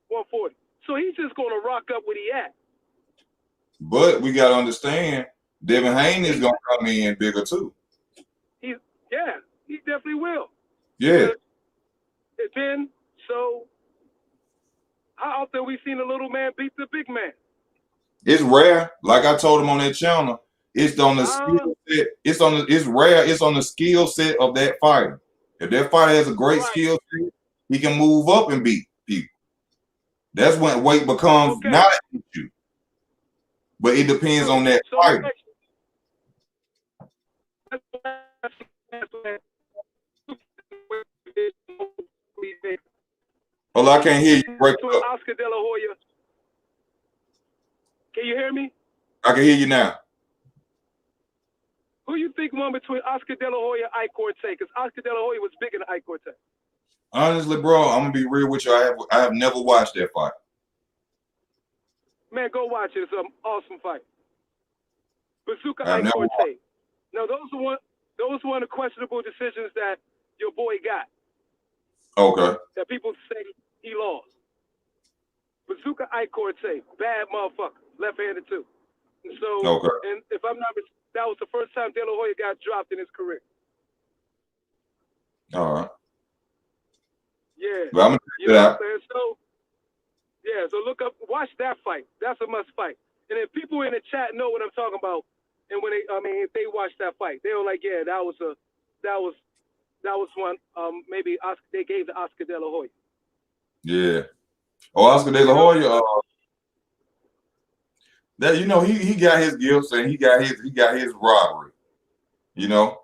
S2: 140. So he's just gonna rock up where he at.
S1: But we gotta understand, Devin Haney is gonna come in bigger too.
S2: He definitely will.
S1: Yeah.
S2: And then, so how often we seen a little man beat the big man?
S1: It's rare. Like I told him on that channel, it's on the skill set. It's rare. It's on the skill set of that fighter. If that fighter has a great skill set, he can move up and beat people. That's when weight becomes not an issue. But it depends on that
S2: So
S1: fighter. Hold on, I can't hear you. Break up.
S2: Oscar De La Hoya. Can you hear me?
S1: I can hear you now.
S2: Who you think won between Oscar De La Hoya and Ike Cortez? Because Oscar De La Hoya was bigger than Ike Cortez.
S1: Honestly, bro, I'm gonna be real with you. I have never watched that fight.
S2: Man, go watch it. It's an awesome fight. Bazooka
S1: I've
S2: Ike
S1: never
S2: Cortez.
S1: watched.
S2: Now those are one of the questionable decisions that your boy got.
S1: Okay.
S2: That people say he lost. Bazooka Ike Cortez, bad motherfucker, left-handed too. And so,
S1: Okay.
S2: and if I'm not, that was the first time De La Hoya got dropped in his career.
S1: All right.
S2: Yeah.
S1: But I'm gonna
S2: You
S1: check it
S2: know what
S1: out.
S2: I'm saying? So, yeah. So look up, watch that fight. That's a must fight. And if people in the chat know what I'm talking about, and when if they watch that fight, they were like, yeah, that was one. Maybe Oscar, they gave to Oscar De La Hoya.
S1: Yeah. Oh, Oscar De La Hoya. That he got his gifts and he got his robbery. You know.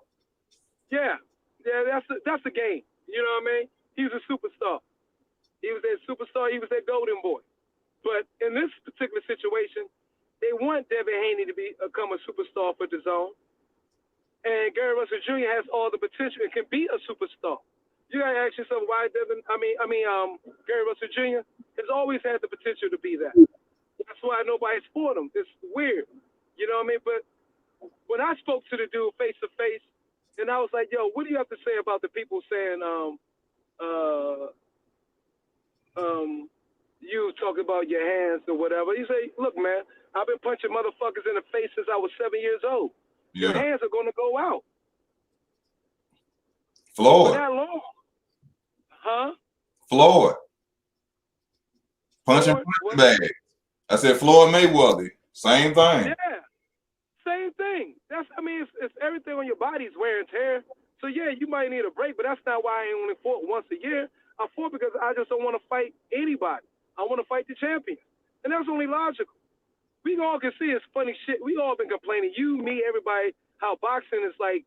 S2: Yeah. That's the game. You know what I mean? He was a superstar. He was that superstar. He was that golden boy. But in this particular situation, they want Devin Haney to become a superstar for the zone. And Gary Russell Jr. has all the potential and can be a superstar. You gotta ask yourself why Gary Russell Jr. has always had the potential to be that. That's why nobody's for him. It's weird. You know what I mean? But when I spoke to the dude face to face, and I was like, yo, what do you have to say about the people saying you talking about your hands or whatever? He say, look, man, I've been punching motherfuckers in the face since I was 7 years old.
S1: Yeah.
S2: Your hands are gonna go out.
S1: Floyd.
S2: For that long. Huh?
S1: Floyd. Punching bag. I said Floyd Mayweather. Same thing.
S2: Yeah. Same thing. It's everything on your body's wear and tear. So yeah, you might need a break, but that's not why I only fought once a year. I fought because I just don't want to fight anybody. I want to fight the champion. And that's only logical. We all can see it's funny shit. We all been complaining, you, me, everybody, how boxing is like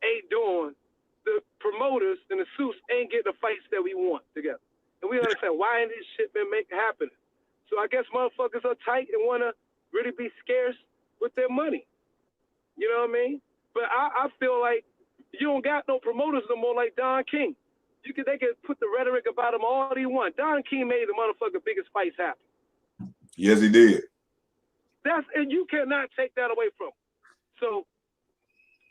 S2: ain't doing. The promoters and the suits ain't getting the fights that we want together. And we understand why ain't this shit been happening. So I guess motherfuckers are tight and want to really be scarce with their money. You know what I mean? But I feel like you don't got no promoters no more like Don King. They could put the rhetoric about him all they want. Don King made the motherfucker biggest fights happen.
S1: Yes, he did.
S2: And you cannot take that away from him. So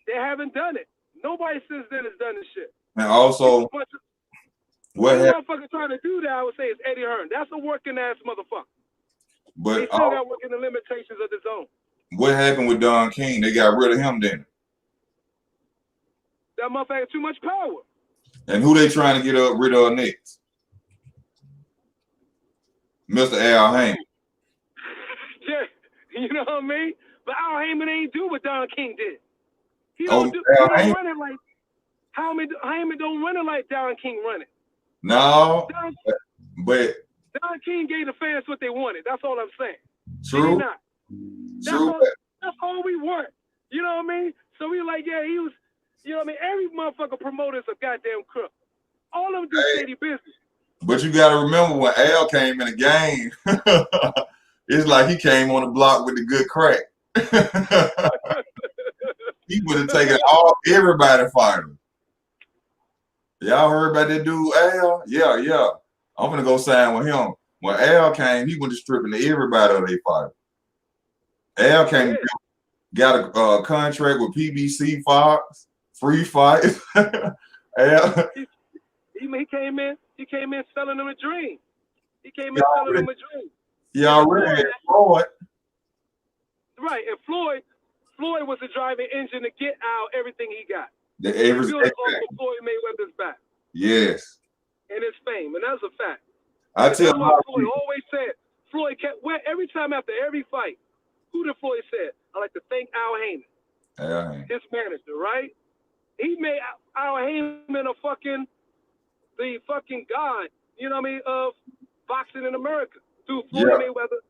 S2: they haven't done it. Nobody since then has done this shit.
S1: And also,
S2: what motherfucker trying to do that, I would say, is Eddie Hearn. That's a working ass motherfucker. But they still got working the limitations of the zone.
S1: What happened with Don King? They got rid of him then.
S2: That motherfucker had too much power.
S1: And who they trying to get rid of next? Mr. Al Haymon.
S2: Yeah, you know what I mean? But Al Haymon ain't do what Don King did. He
S1: Al
S2: don't
S1: Haymon
S2: run it like Haymon don't run it like Don King run it.
S1: No, but
S2: Don King gave the fans what they wanted. That's all I'm saying.
S1: True.
S2: That's all we want. You know what I mean? So we like, yeah, he was. You know what I mean? Every motherfucker promoter's a goddamn crook. All of them do shady business.
S1: But you got to remember when Al came in the game, it's like he came on the block with the good crack. He would have taken everybody fighting. Y'all heard about that dude Al? Yeah. I'm gonna go sign with him. When Al came, he went to stripping to everybody of their fight. Al came, got a contract with PBC Fox, free fight. Al.
S2: He came in selling them a dream. He came in selling them a dream.
S1: He already had Floyd.
S2: Right, and Floyd was the driving engine to get out everything he got.
S1: Everything
S2: off of Floyd Mayweather's back.
S1: Yes.
S2: And his fame, and that's a fact.
S1: I tell
S2: Floyd always said, Floyd kept every time after every fight, who did Floyd say? I like to thank Al Haymon. His manager, right? He made Al Haymon the fucking god, you know what I mean, of boxing in America. Through Floyd Mayweather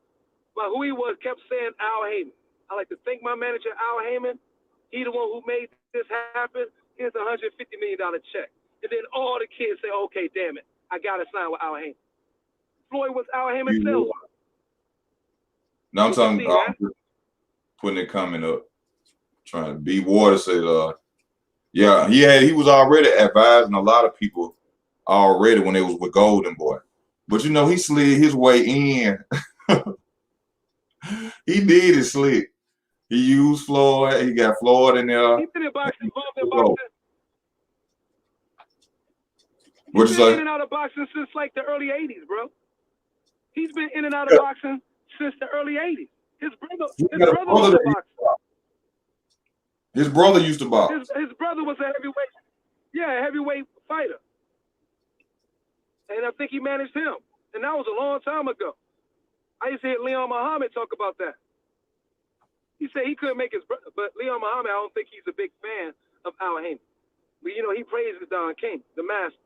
S2: But who he was kept saying Al Heyman. I like to thank my manager, Al Heyman. He the one who made this happen. Here's a $150 million check. And then all the kids say, okay, damn it, I got to sign with Al Heyman. Floyd was Al Heyman's salesman.
S1: Now I'm talking, putting a comment up, trying to be Water said, yeah, he was already advising a lot of people already when they was with Golden Boy. But you know, he slid his way in. He did it slick. He used Floyd. He got Floyd in there.
S2: He's been in boxing, involved in boxing.
S1: What'd you say?
S2: He's been in and out of boxing since like the early 80s, bro. He's been in and out of boxing since the early 80s. His brother used to box.
S1: His brother used to box.
S2: His brother was a heavyweight fighter. And I think he managed him. And that was a long time ago. I used to hear Leon Muhammad talk about that. He said he couldn't make his brother, but Leon Muhammad, I don't think he's a big fan of Al Heyman. But, you know, he praises Don King, the master.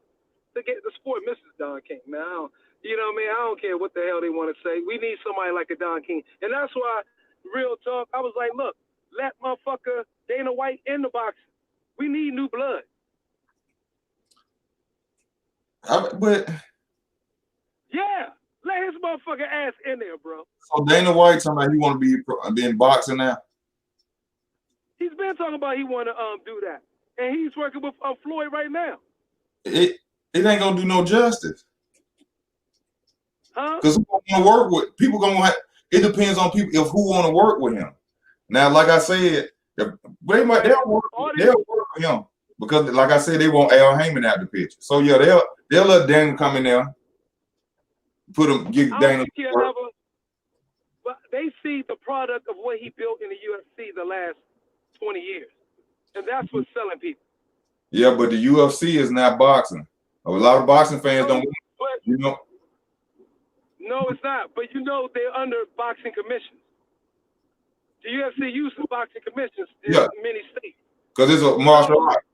S2: The sport misses Don King, man. You know what I mean? I don't care what the hell they want to say. We need somebody like a Don King. And that's why, real talk, I was like, look, let motherfucker Dana White in the boxing. We need new blood.
S1: But
S2: yeah, let his motherfucking ass in there, bro.
S1: So Dana White talking about he want to be in boxing now.
S2: He's been talking about he want to do that, and he's working with Floyd right now.
S1: It ain't gonna do no justice.
S2: Huh?
S1: Because who want to work with people gonna have, it depends on people if who want to work with him. Now, like I said, they'll work with him because, like I said, they want Al Heyman out the picture. So yeah, they'll let Dana come in there, get Dana.
S2: But they see the product of what he built in the UFC the last 20 years, and that's what's selling people.
S1: Yeah, but the UFC is not boxing. A lot of boxing fans don't. You know.
S2: No, it's not. But you know they're under boxing commissions. The UFC uses boxing commissions in many states.
S1: Because it's a martial art.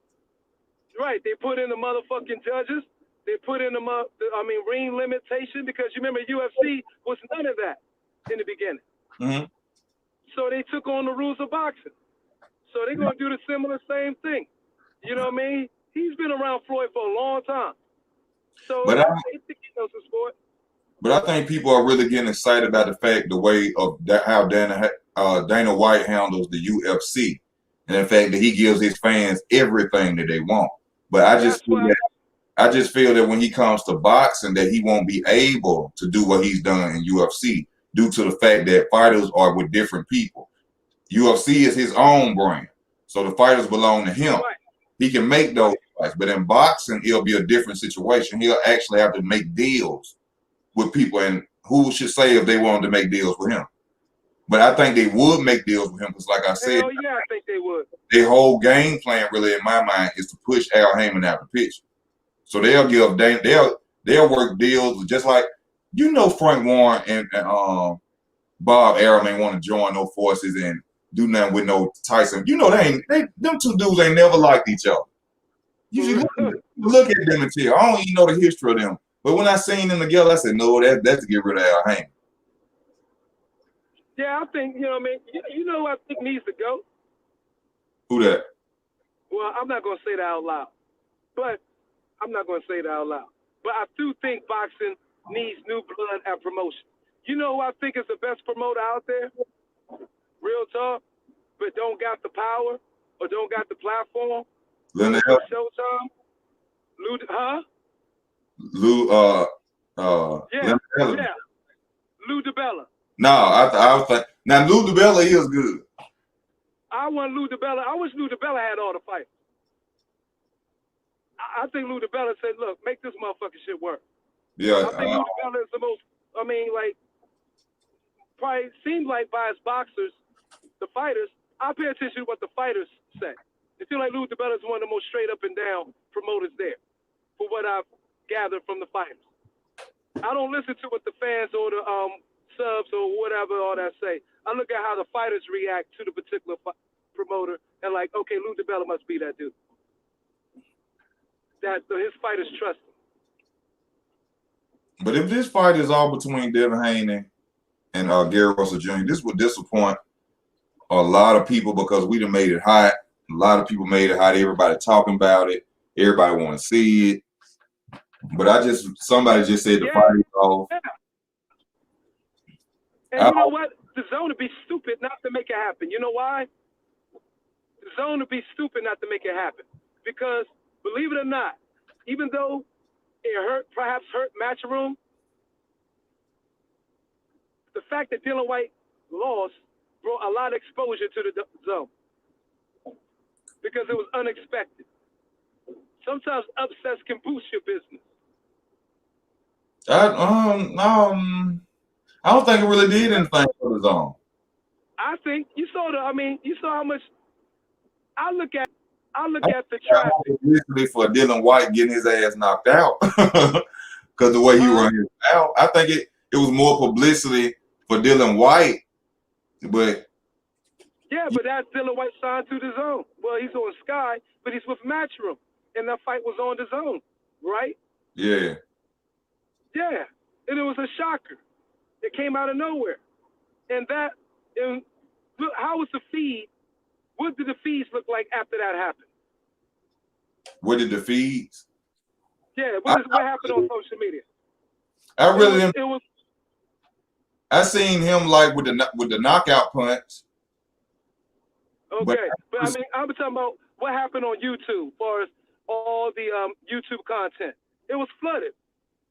S2: Right. They put in the motherfucking judges. They put in ring limitation, because you remember UFC was none of that in the beginning.
S1: Mm-hmm.
S2: So they took on the rules of boxing. So they're going to do the same thing. You know what I mean? He's been around Floyd for a long time. So I think he knows the sport.
S1: But I think people are really getting excited about the fact, the way of how Dana White handles the UFC, and the fact that he gives his fans everything that they want. But I just feel that when he comes to boxing, that he won't be able to do what he's done in UFC due to the fact that fighters are with different people. UFC is his own brand, so the fighters belong to him. Right. He can make those fights, but in boxing, it'll be a different situation. He'll actually have to make deals with people, and who should say if they wanted to make deals with him? But I think they would make deals with him because, like I said,
S2: I think they would.
S1: Their whole game plan, really, in my mind, is to push Al Heyman out the picture. So they'll give they'll work deals just like Frank Warren and Bob Arum ain't want to join no forces and do nothing with no Tyson. Them two dudes ain't never liked each other. You should look at them and tell. I don't even know the history of them. But when I seen them together, I said, no, that's to get rid of Al Heyman.
S2: Yeah, I think, who I think needs to go?
S1: Who that?
S2: Well, I'm not going to say that out loud. But I do think boxing needs new blood and promotion. You know who I think is the best promoter out there? Real talk. But don't got the power or don't got the platform.
S1: Showtime.
S2: Lou DiBella.
S1: No, I was like, now Lou DiBella is good.
S2: I want Lou DiBella. I wish Lou DiBella had all the fights. I think Lou DiBella said, look, make this motherfucking shit work.
S1: Yeah.
S2: I think Lou DiBella is the most, probably seems like by his boxers, the fighters, I pay attention to what the fighters say. It seems like Lou DiBella is one of the most straight up and down promoters there, for what I've gathered from the fighters. I don't listen to what the fans or the subs or whatever all that say. I look at how the fighters react to the particular promoter and like, okay, Lou DiBella must be that dude. That his fighters trust him.
S1: But if this fight is all between Devin Haney and Gary Russell Jr. This would disappoint a lot of people because we done made it hot. A lot of people made it hot. Everybody talking about it. Everybody want to see it. But somebody just said the fight is off.
S2: Yeah. And you know what? The zone would be stupid not to make it happen. You know why? The zone would be stupid not to make it happen. Because, believe it or not, even though it perhaps hurt Matchroom, the fact that Dylan White lost brought a lot of exposure to the zone. Because it was unexpected. Sometimes upsets can boost your business.
S1: I don't think it really did anything for the zone.
S2: I think you saw how much I look at the traffic.
S1: Literally for Dylan White getting his ass knocked out. Because the way he run his out. I think it was more publicity for Dylan White. But
S2: yeah, but that's Dylan White signed to the zone. Well, he's on Sky, but he's with Matchroom. And that fight was on the zone, right?
S1: Yeah.
S2: Yeah. And it was a shocker. It came out of nowhere. And look, how was the feed? What did the feeds look like after that happened?
S1: What did the feeds?
S2: Yeah, what happened on social media?
S1: I really didn't. I seen him like with the knockout punch.
S2: Okay, but I mean, I'm talking about what happened on YouTube, as far as all the YouTube content. It was flooded.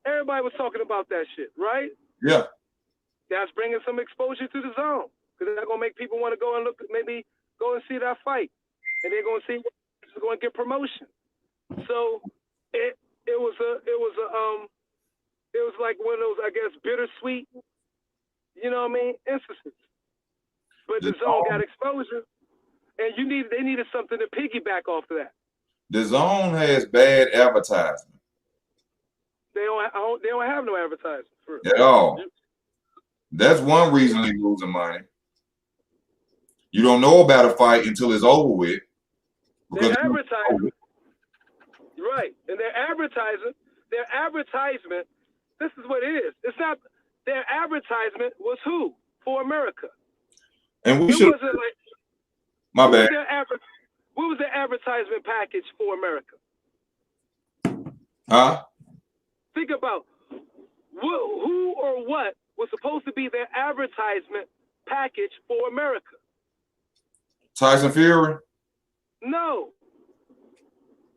S2: Everybody was talking about that shit, right?
S1: Yeah.
S2: That's bringing some exposure to the zone, because that's gonna make people want to go and maybe go and see that fight, and they're gonna see it's going to get promotion. So it was like one of those, I guess, bittersweet, you know what I mean, instances. But the zone got exposure, and they needed something to piggyback off of that.
S1: The zone has bad advertising.
S2: They don't have no advertising for it.
S1: At all. That's one reason they're losing money. You don't know about a fight until it's over with.
S2: Their advertisement, right? And their advertisement. This is what it is. It's not their advertisement was who for America.
S1: And we should. My bad.
S2: What was their advertisement package for America?
S1: Huh?
S2: Think about who or what was supposed to be their advertisement package for America.
S1: Tyson Fury?
S2: No.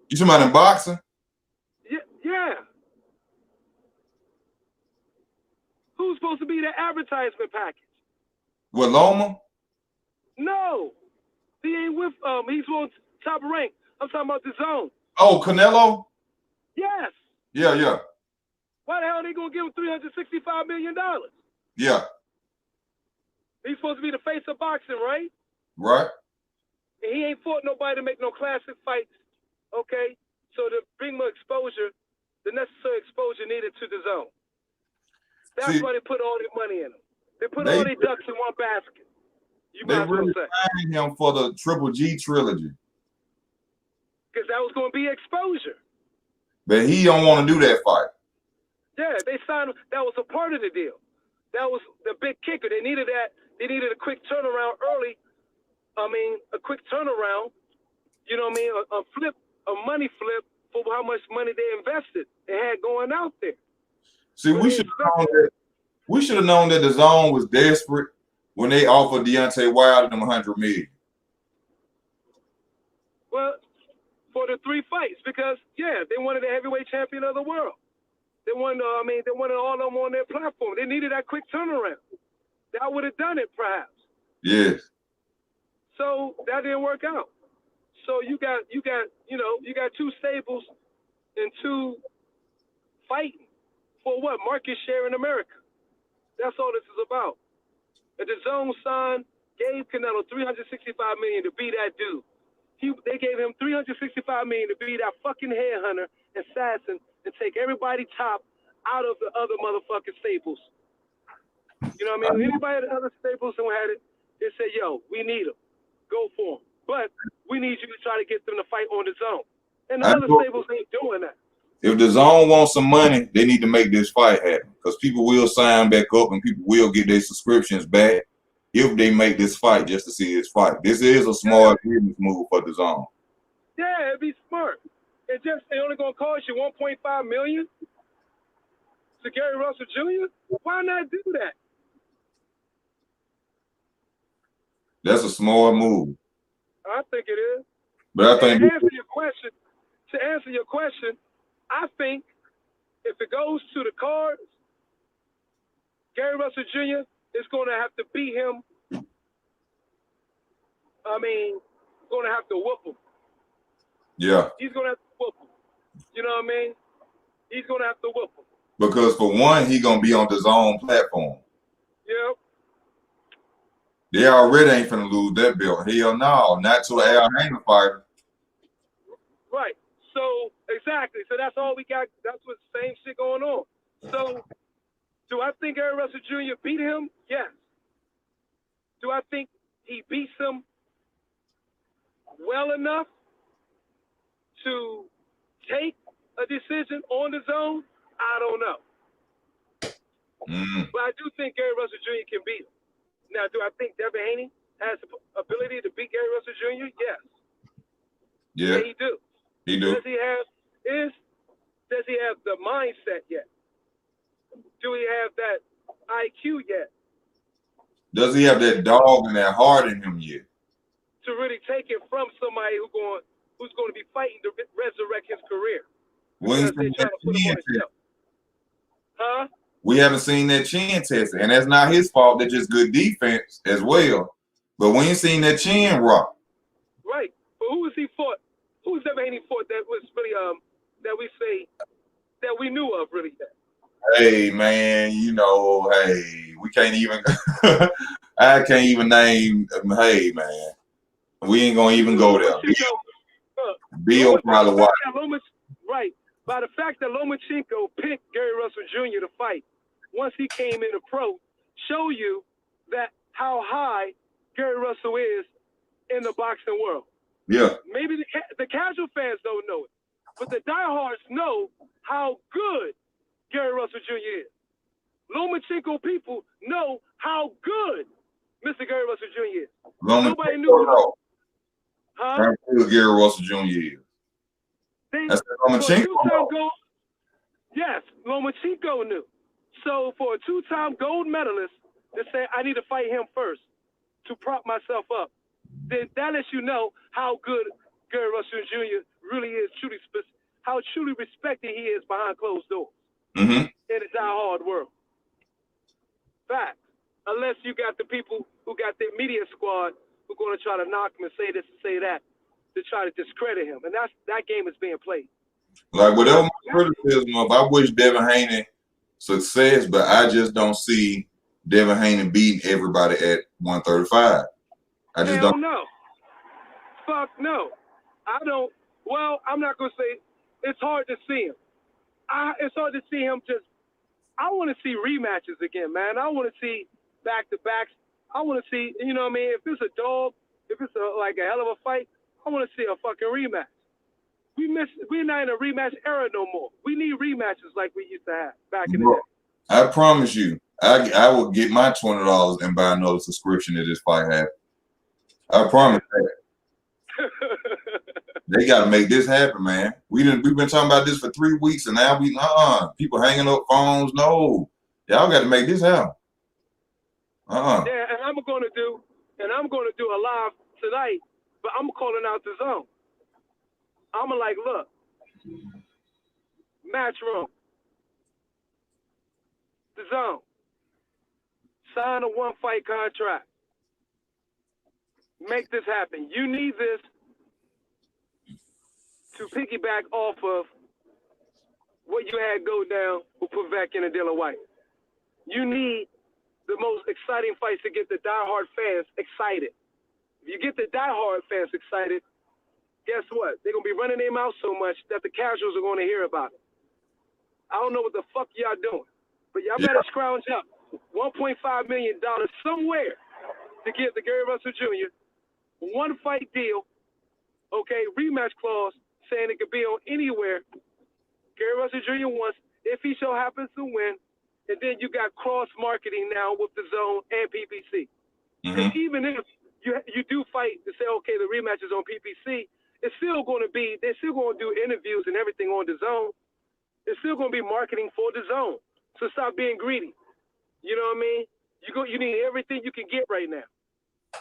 S1: You talking about in boxing?
S2: Yeah. Who's supposed to be their advertisement package?
S1: What, Loma?
S2: No. He ain't with he's on Top Rank. I'm talking about the zone.
S1: Oh, Canelo?
S2: Yes.
S1: Yeah.
S2: Why the hell are they gonna give him $365 million?
S1: Yeah.
S2: He's supposed to be the face of boxing, right?
S1: Right.
S2: And he ain't fought nobody to make no classic fights. Okay? So to bring more exposure, the necessary exposure needed to the zone. That's why they put all their money in him. They put all their ducks in one basket.
S1: They really signed him for the Triple G trilogy.
S2: Because that was going to be exposure.
S1: But he don't want to do that fight.
S2: Yeah, they signed him. That was a part of the deal. That was the big kicker. They needed that. They needed a quick turnaround early. A quick turnaround. You know what I mean? A money flip for how much money they invested. They had going out there.
S1: See, we should have known that the zone was desperate when they offered Deontay Wilder them $100 million.
S2: Well, for the 3 fights, because they wanted the heavyweight champion of the world. They wanted, they wanted all of them on their platform. They needed that quick turnaround. That would have done it, perhaps.
S1: Yes.
S2: So that didn't work out. So you got 2 stables and 2 fighting for what? Market share in America. That's all this is about. And the zone signed, gave Canelo $365 million to be that dude. They gave him $365 million to be that fucking headhunter, assassin, and take everybody top out of the other motherfucking staples. You know what I mean? Anybody at the other staples who had it, they say, yo, we need them. Go for them. But we need you to try to get them to fight on the zone. And the other staples ain't doing that.
S1: If the zone wants some money, they need to make this fight happen because people will sign back up and people will get their subscriptions back if they make this fight just to see this fight. This is a smart business move for the zone.
S2: Yeah, it'd be smart. They only gonna cost you $1.5 million to Gary Russell Jr. Why not do that?
S1: That's a smart move.
S2: I think it is.
S1: But I think
S2: to answer your question, I think if it goes to the cards, Gary Russell Jr. is going to have to beat him. I mean, going to have to whoop him.
S1: Yeah.
S2: He's going to have to whoop him. You know what I mean? He's going to have to whoop him.
S1: Because for one, he's going to be on the zone platform.
S2: Yep.
S1: They already ain't finna lose that belt. Hell no, not to an Al Hanger fighter.
S2: Right. So, exactly. So that's all we got. That's what same shit going on. So, do I think Gary Russell Jr. beat him? Yes. Do I think he beats him well enough to take a decision on the zone? I don't know. But I do think Gary Russell Jr. can beat him. Now, do I think Devin Haney has the ability to beat Gary Russell Jr.? Yes.
S1: Yeah,
S2: he do.
S1: He do.
S2: Does he have the mindset yet? Do he have that IQ yet?
S1: Does he have that dog and that heart in him yet?
S2: To really take it from somebody who's going to be fighting to resurrect his career. Because they're trying to put him on the shelf. Huh?
S1: We haven't seen that chin test, and that's not his fault. That's just good defense as well. But we ain't seen that chin rock.
S2: Right. But who has he fought? Who's Devin Haney fought that was really that we say that we knew of really that?
S1: Hey man, we can't even I can't even name hey man. We ain't gonna even go there. Bill probably watched.
S2: Right. By the fact that Lomachenko picked Gary Russell Jr. to fight once he came into pro, show you that how high Gary Russell is in the boxing world.
S1: Yeah.
S2: Maybe the casual fans don't know it, but the diehards know how good Gary Russell Jr. is. Lomachenko people know how good Mr. Gary Russell Jr. is. Nobody knew.
S1: Huh? How good Gary Russell Jr. is. That's Lomachenko.
S2: Yes, Lomachenko knew. So for a two-time gold medalist to say, I need to fight him first to prop myself up, then that lets you know how good Gary Russell Jr. really is, how truly respected he is behind closed doors in the die-hard world. Fact. Unless you got the people who got their media squad who are going to try to knock him and say this and say that to try to discredit him. And that game is being played.
S1: Like, whatever my criticism of, I wish Devin Haney success, but I just don't see Devin Haney beating everybody at 135. I just don't.
S2: No. Fuck no. I don't. Well, I'm not going to say it's hard to see him. It's hard to see him just. I want to see rematches again, man. I want to see back-to-backs. I want to see, you know what I mean? If it's a dog, if it's like a hell of a fight, I want to see a fucking rematch. We're not in a rematch era no more. We need rematches like we used to have back in the day.
S1: I promise you, I will get my $20 and buy another subscription to this fight happen. I promise that. They got to make this happen, man. We've been talking about this for 3 weeks, and now people hanging up phones. No, y'all got to make this happen.
S2: Yeah, and I'm going to do a live tonight, but I'm calling out the zone. I'm like, look, match room, the zone, sign a 1-fight contract. Make this happen. You need this to piggyback off of what you had go down with Povetkin and Dillian Whyte. You need the most exciting fights to get the diehard fans excited. If you get the diehard fans excited, guess what? They're going to be running their mouth so much that the casuals are going to hear about it. I don't know what the fuck y'all doing, but y'all better scrounge up $1.5 million somewhere to give the Gary Russell Jr. 1-fight deal, okay, rematch clause, saying it could be on anywhere Gary Russell Jr. wants, if he so happens to win, and then you got cross marketing now with the Zone and PPC. Because even if you do fight to say, okay, the rematch is on PPC, it's still going to be, they're still going to do interviews and everything on the Zone. It's still going to be marketing for the Zone. So stop being greedy. You know what I mean? You need everything you can get right now.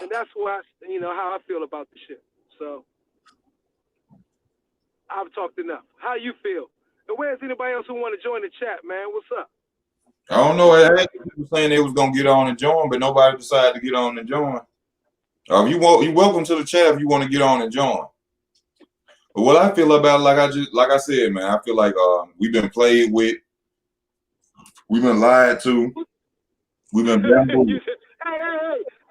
S2: And that's why, how I feel about the shit. So I've talked enough. How you feel? And where's anybody else who want to join the chat, man? What's up?
S1: I don't know. I had people saying they was gonna get on and join, but nobody decided to get on and join. You welcome to the chat if you want to get on and join. But what I feel about, like I said, man, I feel like we've been played with, we've been lied to, we've been bamboozled.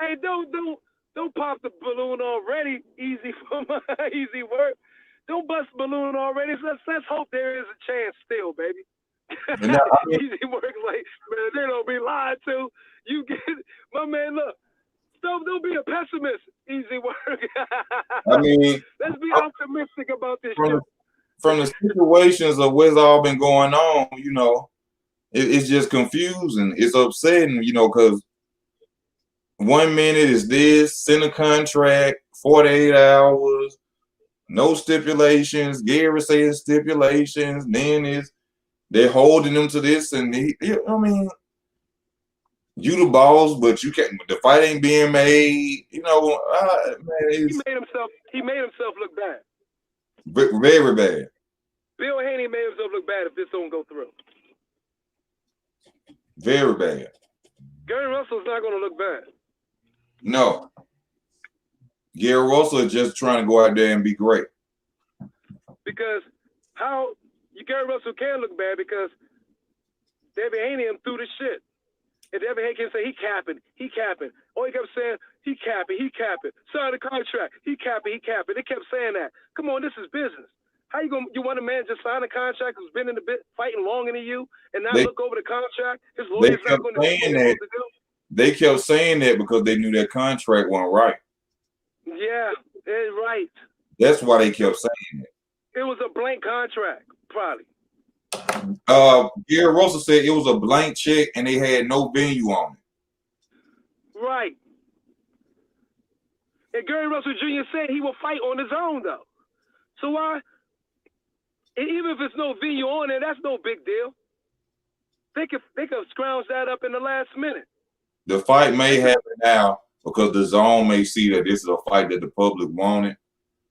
S2: Hey, don't pop the balloon already. Easy for my easy work. Don't bust the balloon already. Let's hope there is a chance still, baby. Now, easy work, like, man, they don't be lied to. You get, my man, look, don't be a pessimist. Easy work.
S1: I mean,
S2: let's be optimistic about this show.
S1: From the situations of what's all been going on, it's just confusing. It's upsetting, because 1 minute is this, send a contract, 48 hours, no stipulations. Gary saying stipulations. Then they're holding them to this, and I mean, you the boss, but you can't. The fight ain't being made. Man,
S2: he made himself look bad.
S1: Very bad.
S2: Bill Haney made himself look bad if this don't go through.
S1: Very bad.
S2: Gary Russell's not going to look bad.
S1: No. Gary Russell is just trying to go out there and be great.
S2: Because Gary Russell can look bad because Devin Haney threw the shit. And Devin Haney can say, he capping. All he kept saying, he capping. Sign the contract. He capping. They kept saying that. Come on, this is business. How you want a man just sign a contract who's been in the bit fighting longer than you and not look over the contract? His lawyer's not going to do what he's supposed to do.
S1: They kept saying that because they knew that contract wasn't right.
S2: Yeah, they're right.
S1: That's why they kept saying it.
S2: It was a blank contract, probably.
S1: Gary Russell said it was a blank check and they had no venue on it.
S2: Right. And Gary Russell Jr. said he will fight on his own, though. So why? And even if it's no venue on it, that's no big deal. They could scrounge that up in the last minute.
S1: The fight may happen now because the Zone may see that this is a fight that the public wanted.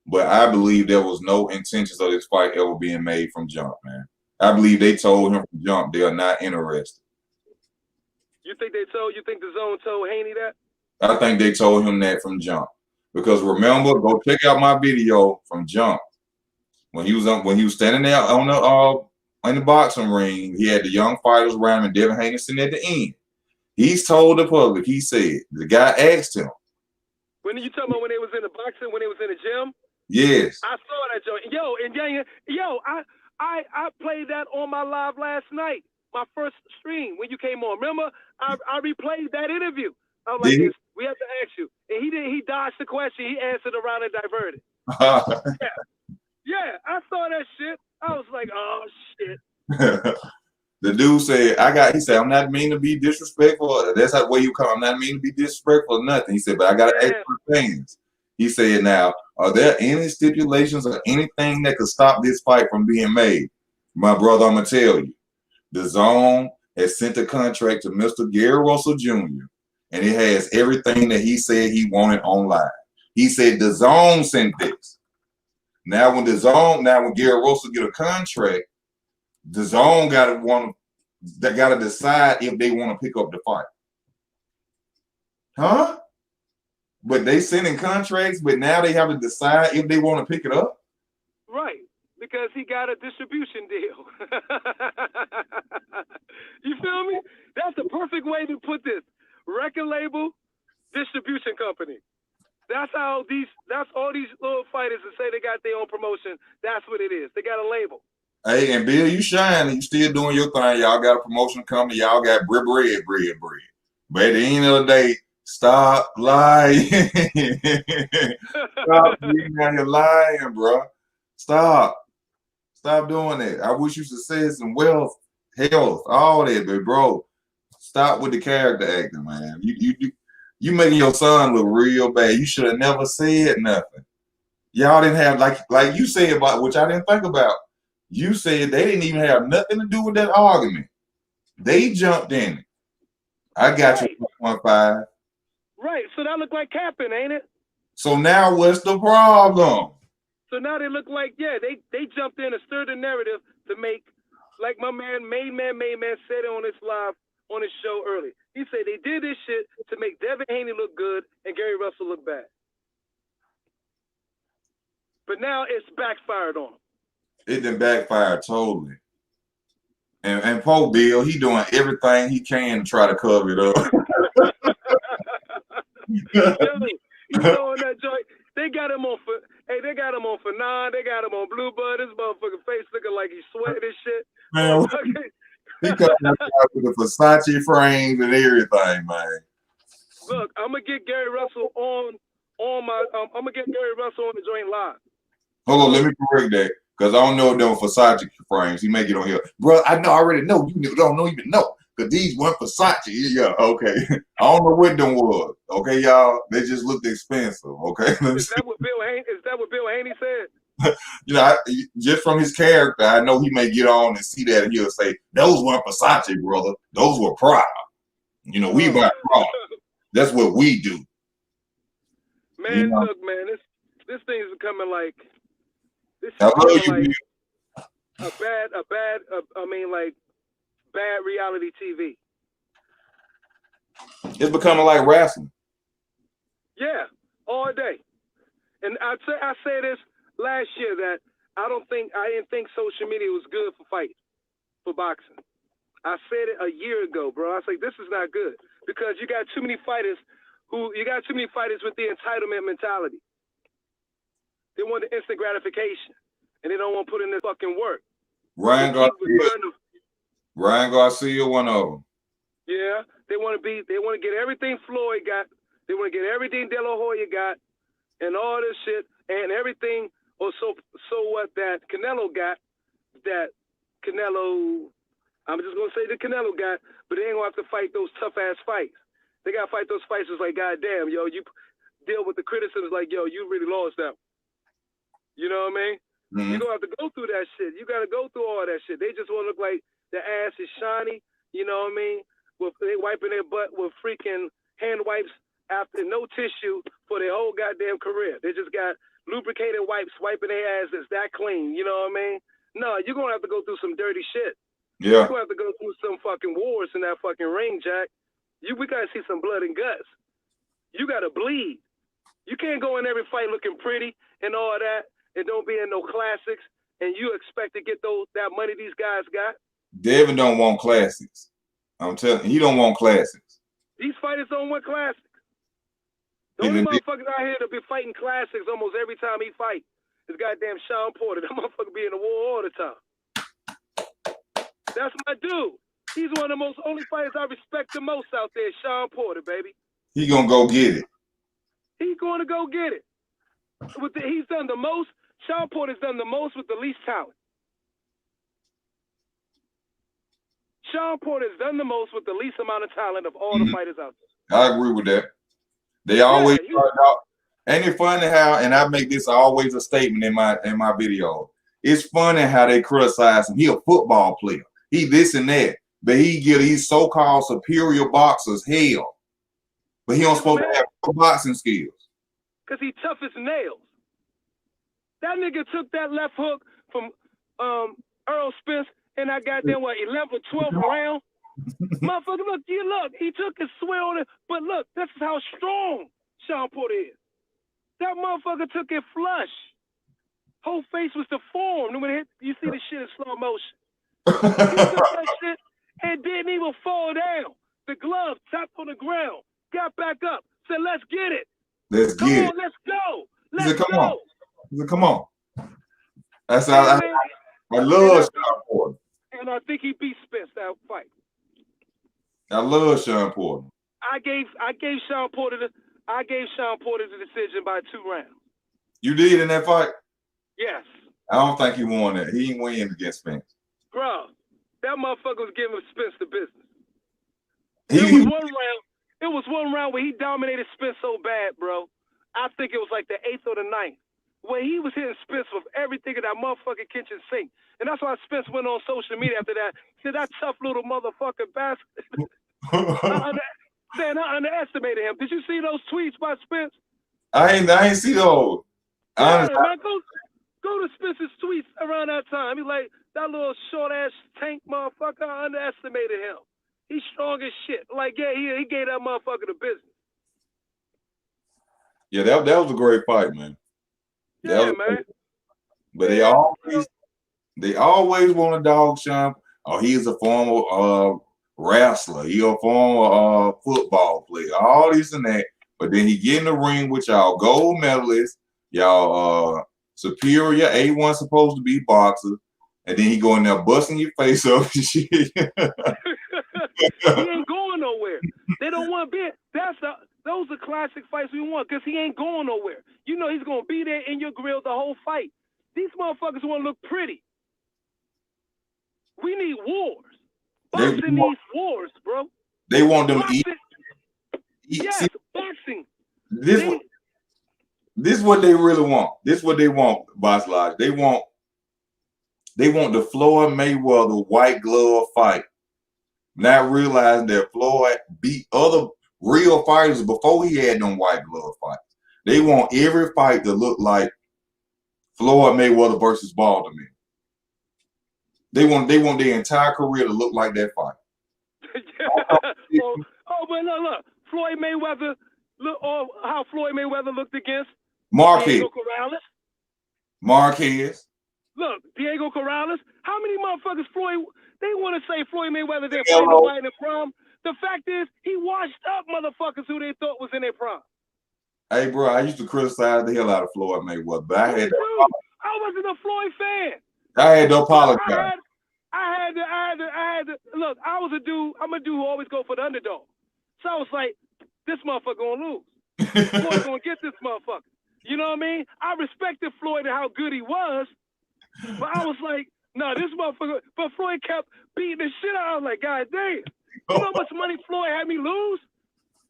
S1: But I believe there was no intentions of this fight ever being made from jump, man. I believe they told him from jump they are not interested.
S2: You think the Zone told Haney that?
S1: I think they told him that from jump. Because remember, go check out my video from jump. When he was standing there in the boxing ring, he had the young fighters around him and Devin Haney sitting at the end. He's told the public, he said, the guy asked him.
S2: When you talking about when they was in the boxing, when they was in the gym?
S1: Yes.
S2: I saw that joint. I played that on my live last night, my first stream when you came on. Remember, I replayed that interview. I was like, we have to ask you. And he dodged the question. He answered around and diverted. Yeah, I saw that shit. I was like, oh, shit.
S1: The dude said, he said, I'm not mean to be disrespectful. That's how way you come. I'm not mean to be disrespectful or nothing. He said, but I got to ask for things. He said, now, are there any stipulations or anything that could stop this fight from being made? My brother, I'm going to tell you. The Zone has sent a contract to Mr. Gary Russell Jr., and it has everything that he said he wanted online. He said the Zone sent this. Now, when Gary Russell get a contract, the Zone got to decide if they want to pick up the fight. Huh? But they sending contracts, but now they have to decide if they want to pick it up?
S2: Right, because he got a distribution deal. You feel me? That's the perfect way to put this. Record label, distribution company. That's all these little fighters that say they got their own promotion. That's what it is. They got a label.
S1: Hey, and Bill, you shining. You still doing your thing. Y'all got a promotion company. Y'all got bread. But at the end of the day, stop lying. Stop being out here lying, bro. Stop. Stop doing that. I wish you success and wealth, health, all that, but bro, stop with the character acting, man. You making your son look real bad. You should have never said nothing. Y'all didn't have like you said about which I didn't think about. You said they didn't even have nothing to do with that argument. They jumped in it. I got
S2: Right.
S1: you 1.5.
S2: Right. So that look like capping, ain't it?
S1: So now what's the problem?
S2: So now they look like, yeah, they jumped in and stirred the narrative to make, like my man, Main Man said on his live, on his show earlier. He said they did this shit to make Devin Haney look good and Gary Russell look bad. But now it's backfired on him.
S1: It done backfired totally. And poor Bill, he doing everything he can to try to cover it up.
S2: Yo, he's throwing that joint. They got him on for Fanon. They got him on Blue Bud. His motherfucking face looking like he's sweating and shit.
S1: Man, he coming out with the Versace frames and everything, man.
S2: Look, I'm gonna get Gary Russell on my. I'm gonna get Gary Russell on the joint live.
S1: Hold on, let me correct that because I don't know if they're Versace frames. He may get on here, bro. I already know. You don't even know because these weren't Versace. Yeah, okay. I don't know what them was. Okay, y'all. They just looked expensive. Okay.
S2: Is that what Bill Haney said?
S1: You know, just from his character, I know he may get on and see that and he'll say, "Those weren't Versace, brother. Those were Prada. You know, we buy Prada. That's what we do."
S2: Man,
S1: you know?
S2: Look, man, this thing is becoming like. This is
S1: I love you,
S2: like bad reality TV.
S1: It's becoming like wrestling.
S2: Yeah, all day. And I said this last year that I didn't think social media was good for fighting, for boxing. I said it a year ago, bro. I was like, this is not good because you got too many fighters with the entitlement mentality. They want the instant gratification, and they don't want to put in the fucking work.
S1: Ryan Garcia, one of them.
S2: Yeah, they want to get everything Floyd got. They want to get everything De La Hoya got, and all this shit, and everything. So what that Canelo got, I'm just gonna say the Canelo got, but they ain't gonna have to fight those tough ass fights. They gotta fight those fights. It's like, goddamn, yo, you deal with the criticisms like, yo, you really lost that. You know what I mean? Mm-hmm. You're gonna have to go through that shit. You gotta go through all that shit. They just wanna look like their ass is shiny, you know what I mean? They wiping their butt with freaking hand wipes after no tissue for their whole goddamn career. They just got lubricated wipes wiping their asses that clean, you know what I mean? No, you're gonna have to go through some dirty shit.
S1: Yeah.
S2: You're gonna have to go through some fucking wars in that fucking ring, Jack. We gotta see some blood and guts. You gotta bleed. You can't go in every fight looking pretty and all that. And don't be in no classics, and you expect to get that money these guys got.
S1: Devin don't want classics. I'm telling you, he don't want classics.
S2: These fighters don't want classics. The only motherfuckers out here that be fighting classics almost every time he fight is goddamn Sean Porter. That motherfucker be in the war all the time. That's my dude. He's one of the only fighters I respect the most out there, Sean Porter, baby.
S1: He gonna go get it.
S2: He's going to go get it. He's done the most. Sean Porter's done the most with the least talent. Sean Porter's done the most with the least amount of talent of all the fighters out there.
S1: I agree with that. They always start out. Ain't it funny how, and I make this always a statement in my video. It's funny how they criticize him. He a football player. He this and that. But he's so-called superior boxers hell. But he don't supposed to have boxing skills.
S2: Because he tough as nails. That nigga took that left hook from Earl Spence in that goddamn 11th or 12th round. Motherfucker, look, he took his swing on it, but look, this is how strong Sean Porter is. That motherfucker took it flush. Whole face was deformed. When it hit, you see the shit in slow motion. He took that shit and didn't even fall down. The glove tapped on the ground, got back up, said, let's get it.
S1: Let's
S2: go.
S1: He said, come on. That's how I love Sean Porter.
S2: And I think he beat Spence that fight.
S1: I love Sean Porter.
S2: I gave Sean Porter the decision by 2 rounds.
S1: You did in that fight?
S2: Yes.
S1: I don't think he won that. He ain't win against Spence.
S2: Bro, that motherfucker was giving Spence the business.
S1: He
S2: It was one round where he dominated Spence so bad, bro. I think it was like the 8th or the 9th, where he was hitting Spence with everything in that motherfucking kitchen sink. And that's why Spence went on social media after that. Said that tough little motherfucking bastard. I underestimated him. Did you see those tweets by Spence?
S1: I ain't see those.
S2: Yeah, man, go to Spence's tweets around that time. He's like, that little short ass tank motherfucker. I underestimated him. He's strong as shit. Like, yeah, he gave that motherfucker the business.
S1: Yeah, that was a great fight, man.
S2: Yeah, man.
S1: But they always want to dog Sean. Oh, he's a former wrestler. He a former football player. All this and that. But then he get in the ring with y'all gold medalists, y'all superior A1 supposed to be boxers, and then he go in there busting your face up and shit.
S2: He ain't going nowhere. They don't want to be. Those are classic fights we want because he ain't going nowhere. You know he's gonna be there in your grill the whole fight. These motherfuckers want to look pretty. We need wars. Boxing needs wars, bro.
S1: They want them to eat.
S2: Yes,
S1: see,
S2: boxing.
S1: This is what they really want. This is what they want, Boss Lodge. They want the Floyd Mayweather white glove fight. Not realizing that Floyd beat other real fighters before he had them white glove fights. They want every fight to look like Floyd Mayweather versus Baltimore. They want their entire career to look like that fight.
S2: But look, Floyd Mayweather. Look, how Floyd Mayweather looked against
S1: Diego
S2: Corrales. Look, Diego Corrales. How many motherfuckers they want to say Floyd Mayweather didn't fight nobody in the prom. The fact is, he washed up motherfuckers who they thought was in their prime.
S1: Hey, bro, I used to criticize the hell out of Floyd Mayweather, but I
S2: wasn't a Floyd fan.
S1: I had to apologize.
S2: I had to look. I'm a dude who always go for the underdog. So I was like, this motherfucker gonna lose. Floyd gonna get this motherfucker. You know what I mean? I respected Floyd and how good he was, but I was like, no, this motherfucker. But Floyd kept beating the shit out. I was like, God damn. You know how much money Floyd had me lose?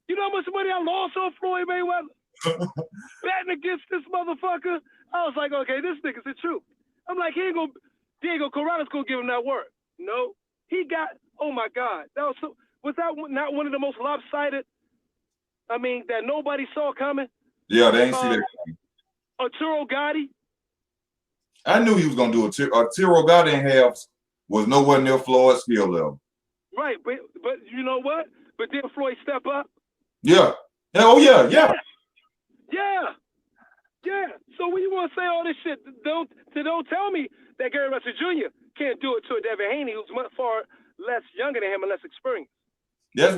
S2: You know how much money I lost on Floyd Mayweather? Betting against this motherfucker. I was like, okay, this nigga's the truth. I'm like, Diego Corrales gonna give him that word. No. He got, oh my God. Was that not one of the most lopsided, that nobody saw coming?
S1: Yeah, they ain't see that coming.
S2: Arturo Gotti.
S1: I knew he was gonna do it. Arturo Gotti was nowhere near Floyd's skill level.
S2: Right, but you know what? But did Floyd step up?
S1: Yeah. Oh yeah.
S2: Yeah. So when you want to say all this shit, don't tell me that Gary Russell Jr. can't do it to a Devin Haney who's much far less younger than him and less experienced.
S1: That's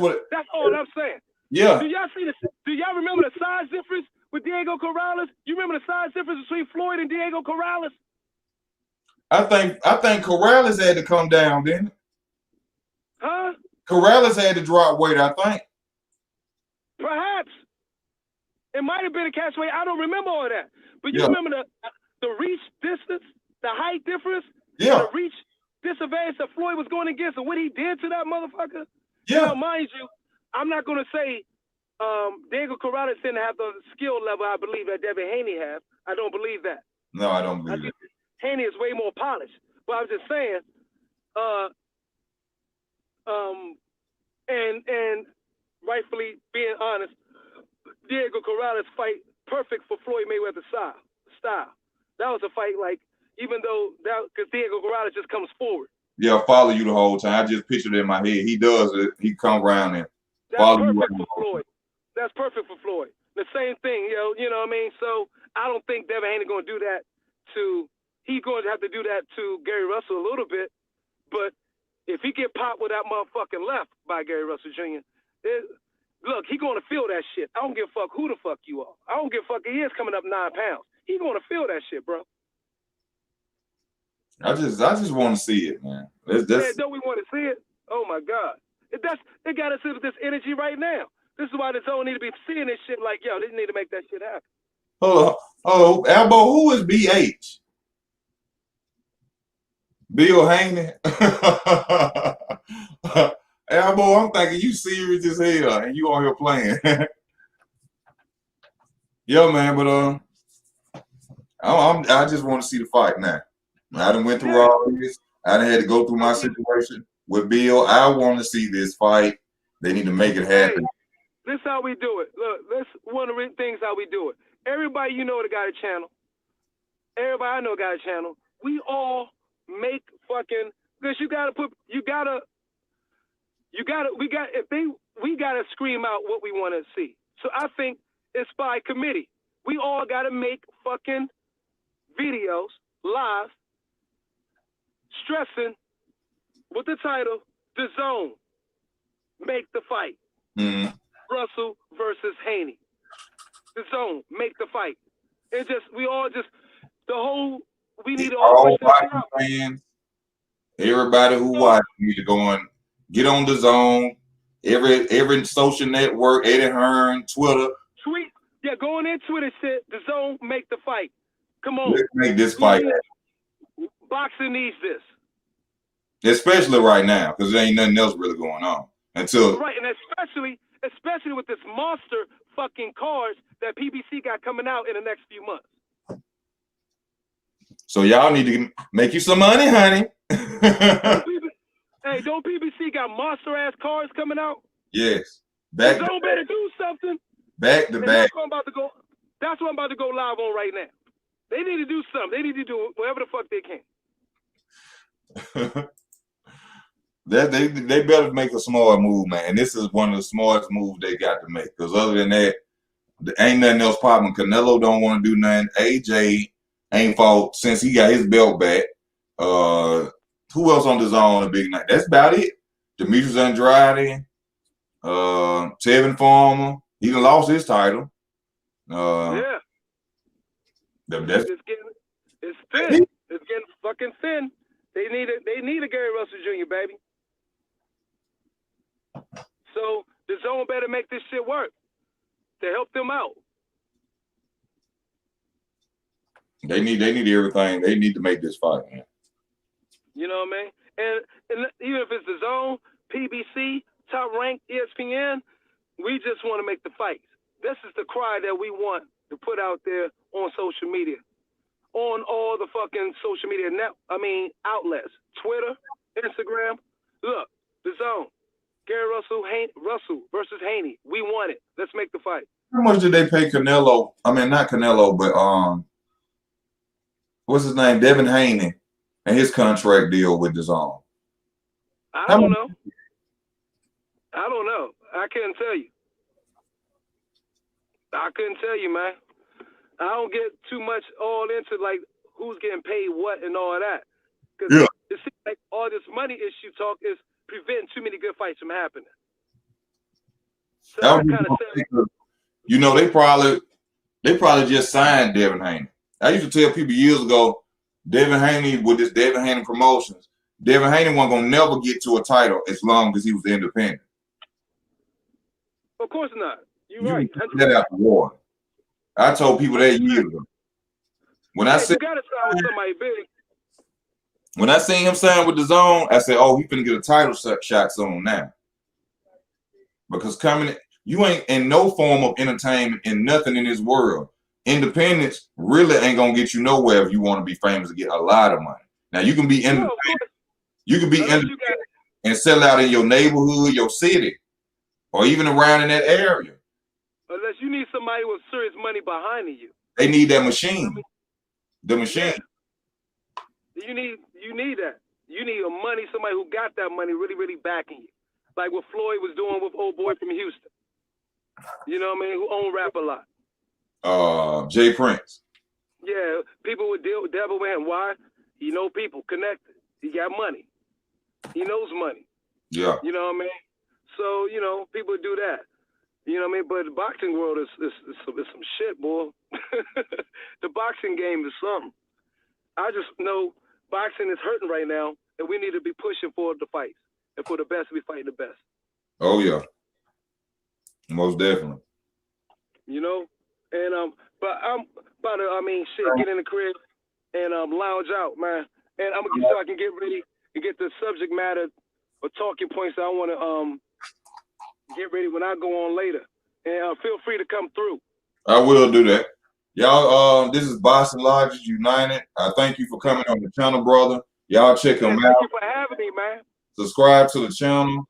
S2: all I'm saying.
S1: Yeah.
S2: Do y'all remember the size difference with Diego Corrales? You remember the size difference between Floyd and Diego Corrales?
S1: I think Corrales had to come down, didn't he?
S2: Huh?
S1: Corrales had to drop weight, I think.
S2: Perhaps. It might have been a catch weight. I don't remember all that. But you remember the reach distance, the height difference, the reach disadvantage that Floyd was going against and what he did to that motherfucker?
S1: Yeah.
S2: Now, mind you, I'm not going to say Diego Corrales didn't have the skill level I believe that Devin Haney has. I don't believe that.
S1: No, I don't believe that.
S2: Haney is way more polished. But I was just saying, and rightfully being honest, Diego Corrales fight perfect for Floyd Mayweather's style. That was a fight even though because Diego Corrales just comes forward.
S1: Yeah, follow you the whole time. I just pictured it in my head. He does it. He come around and follow you.
S2: That's perfect for Floyd. That's perfect for Floyd. The same thing, you know what I mean? So I don't think Devin Haney going to do that he's going to have to do that to Gary Russell a little bit. But if he get popped with that motherfucking left by Gary Russell Jr., look, he going to feel that shit. I don't give a fuck who the fuck you are. I don't give a fuck he is coming up 9 pounds. He going to feel that shit, bro.
S1: I just want to see it, man.
S2: Don't we want to see it? Oh my God. They got us with this energy right now. This is why the zone need to be seeing this shit like, yo, they need to make that shit happen.
S1: Hello, Elbow, who is BH? Bill Haney. Hey, boy, I'm thinking you serious as hell, and you on here playing. Yeah, man, but I just want to see the fight now. I done went through all this. I done had to go through my situation with Bill. I want to see this fight. They need to make it happen.
S2: Hey, this is how we do it. Look, this one of the things how we do it. Everybody you know that got a channel. Everybody I know got a channel. We all make fucking because we gotta scream out what we want to see. So I think it's by committee. We all gotta make fucking videos live stressing with the title The Zone. Make the fight. Russell versus Haney. The Zone. Make the fight. It just we need to all
S1: fans. Everybody who watches need to go and get on The Zone. Every social network, Eddie Hearn, Twitter.
S2: Tweet. Yeah, go on in Twitter said The Zone, make the fight. Come on.
S1: Let's make this fight happen.
S2: Boxing needs this.
S1: Especially right now, because there ain't nothing else really going on.
S2: Right, and especially with this monster fucking cards that PBC got coming out in the next few months.
S1: So y'all need to make you some money, honey.
S2: Hey, don't PBC got monster ass cards coming out?
S1: Yes.
S2: Don't better do something.
S1: Back to back.
S2: That's what I'm about to go live on right now. They need to do something. They need to do whatever the fuck they can.
S1: They better make a smart move, man. This is one of the smartest moves they got to make. Because other than that, there ain't nothing else popping. Canelo don't want to do nothing. AJ ain't fought since he got his belt back. Who else on The Zone a big night? That's about it. Demetrius Andrade, Tevin Farmer. He done lost his title.
S2: Yeah.
S1: It's
S2: thin. It's getting fucking thin. They need a Gary Russell Jr., baby. So The Zone better make this shit work to help them out.
S1: They need everything. They need to make this fight, man.
S2: You know what I mean? And even if it's The Zone, PBC, Top Rank, ESPN, we just want to make the fights. This is the cry that we want to put out there on social media, on all the fucking social media outlets, Twitter, Instagram. Look, The Zone, Gary Russell versus Haney. We want it. Let's make the fight.
S1: How much did they pay Canelo? I mean, not Canelo, but what's his name? Devin Haney and his contract deal with The Zone.
S2: I don't know. I couldn't tell you. Man. I don't get too much all into like who's getting paid what and all that. Because it seems like all this money issue talk is preventing too many good fights from happening. So I kind of said,
S1: you know, they probably just signed Devin Haney. I used to tell people years ago, Devin Haney with this Devin Haney Promotions, Devin Haney wasn't gonna never get to a title as long as he was independent.
S2: Of course not. You're right.
S1: Get out the water. I told people that years ago. When I said
S2: you gotta sign with somebody big.
S1: When I seen him sign with The Zone, I said, "Oh, he finna get a title shot soon now." Because you ain't in no form of entertainment and nothing in this world. Independence really ain't gonna get you nowhere if you want to be famous and get a lot of money. Now you can be independent. You can be independent and sell out in your neighborhood, your city, or even around in that area.
S2: Unless you need somebody with serious money behind you.
S1: They need that machine. The machine.
S2: Yeah. You need that. You need somebody who got that money really, really backing you. Like what Floyd was doing with old boy from Houston. You know what I mean? Who owned rap a lot.
S1: Jay Prince.
S2: Yeah, people would devil with him. Why? He know people connected. He got money. He knows money.
S1: Yeah.
S2: You know what I mean? So, people do that. You know what I mean? But the boxing world is some shit, boy. The boxing game is something. I just know boxing is hurting right now, and we need to be pushing for the fights. And for the best, we fight the best.
S1: Oh, yeah. Most definitely.
S2: And but I'm about to, get in the crib and lounge out, man. And I'm gonna so I can get ready and get the subject matter or talking points that I want to get ready when I go on later. And feel free to come through.
S1: I will do that. Y'all, this is Boston Lodges United. I thank you for coming on the channel, brother. Y'all check him out.
S2: Thank you for having me, man.
S1: Subscribe to the channel.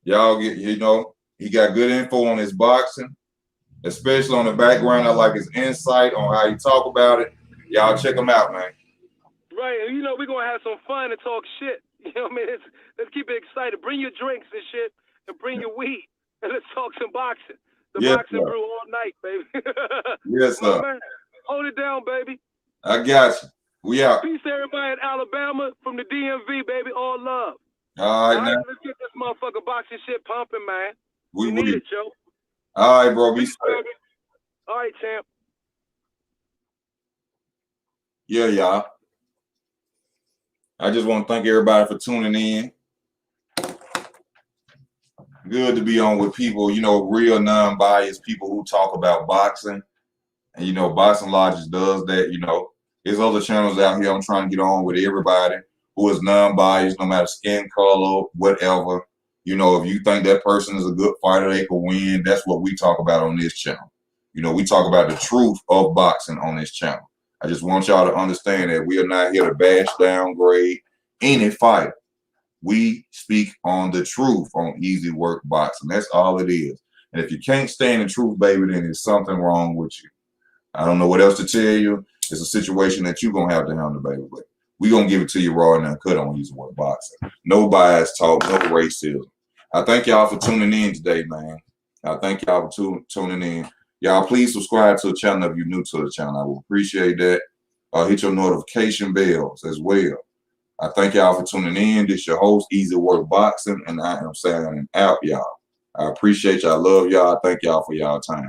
S1: Y'all get, he got good info on his boxing, especially on the background. I like his insight on how he talk about it. Y'all check him out, man.
S2: Right, and we're gonna have some fun and talk shit. You know what I mean? Let's keep it excited. Bring your drinks and shit, and bring your weed, and let's talk some boxing. The boxing
S1: sir.
S2: brew all night, baby.
S1: Yes, sir.
S2: Man, hold it down, baby.
S1: I got you. We out.
S2: Peace to everybody in Alabama from the DMV, baby. All love.
S1: All right,
S2: Let's get this motherfucker boxing shit pumping, man.
S1: We
S2: need it, Joe.
S1: All right, bro. Be safe.
S2: All right, champ.
S1: Yeah, y'all. I just want to thank everybody for tuning in. Good to be on with people, real non-biased people who talk about boxing. And, Boxing Lodges does that, There's other channels out here I'm trying to get on with everybody who is non-biased, no matter skin color, whatever. If you think that person is a good fighter, they can win. That's what we talk about on this channel. We talk about the truth of boxing on this channel. I just want y'all to understand that we are not here to bash, downgrade any fighter. We speak on the truth on Easy Work Boxing. That's all it is. And if you can't stand the truth, baby, then there's something wrong with you. I don't know what else to tell you. It's a situation that you're going to have to handle, baby. But we're going to give it to you raw and uncut on Easy Work Boxing. No bias talk, no racism. I thank y'all for tuning in today, man. I thank y'all for tuning in. Y'all, please subscribe to the channel if you're new to the channel. I will appreciate that. Hit your notification bells as well. I thank y'all for tuning in. This is your host, Easy Work Boxing, and I am signing out, y'all. I appreciate y'all. I love y'all. Thank y'all for y'all time.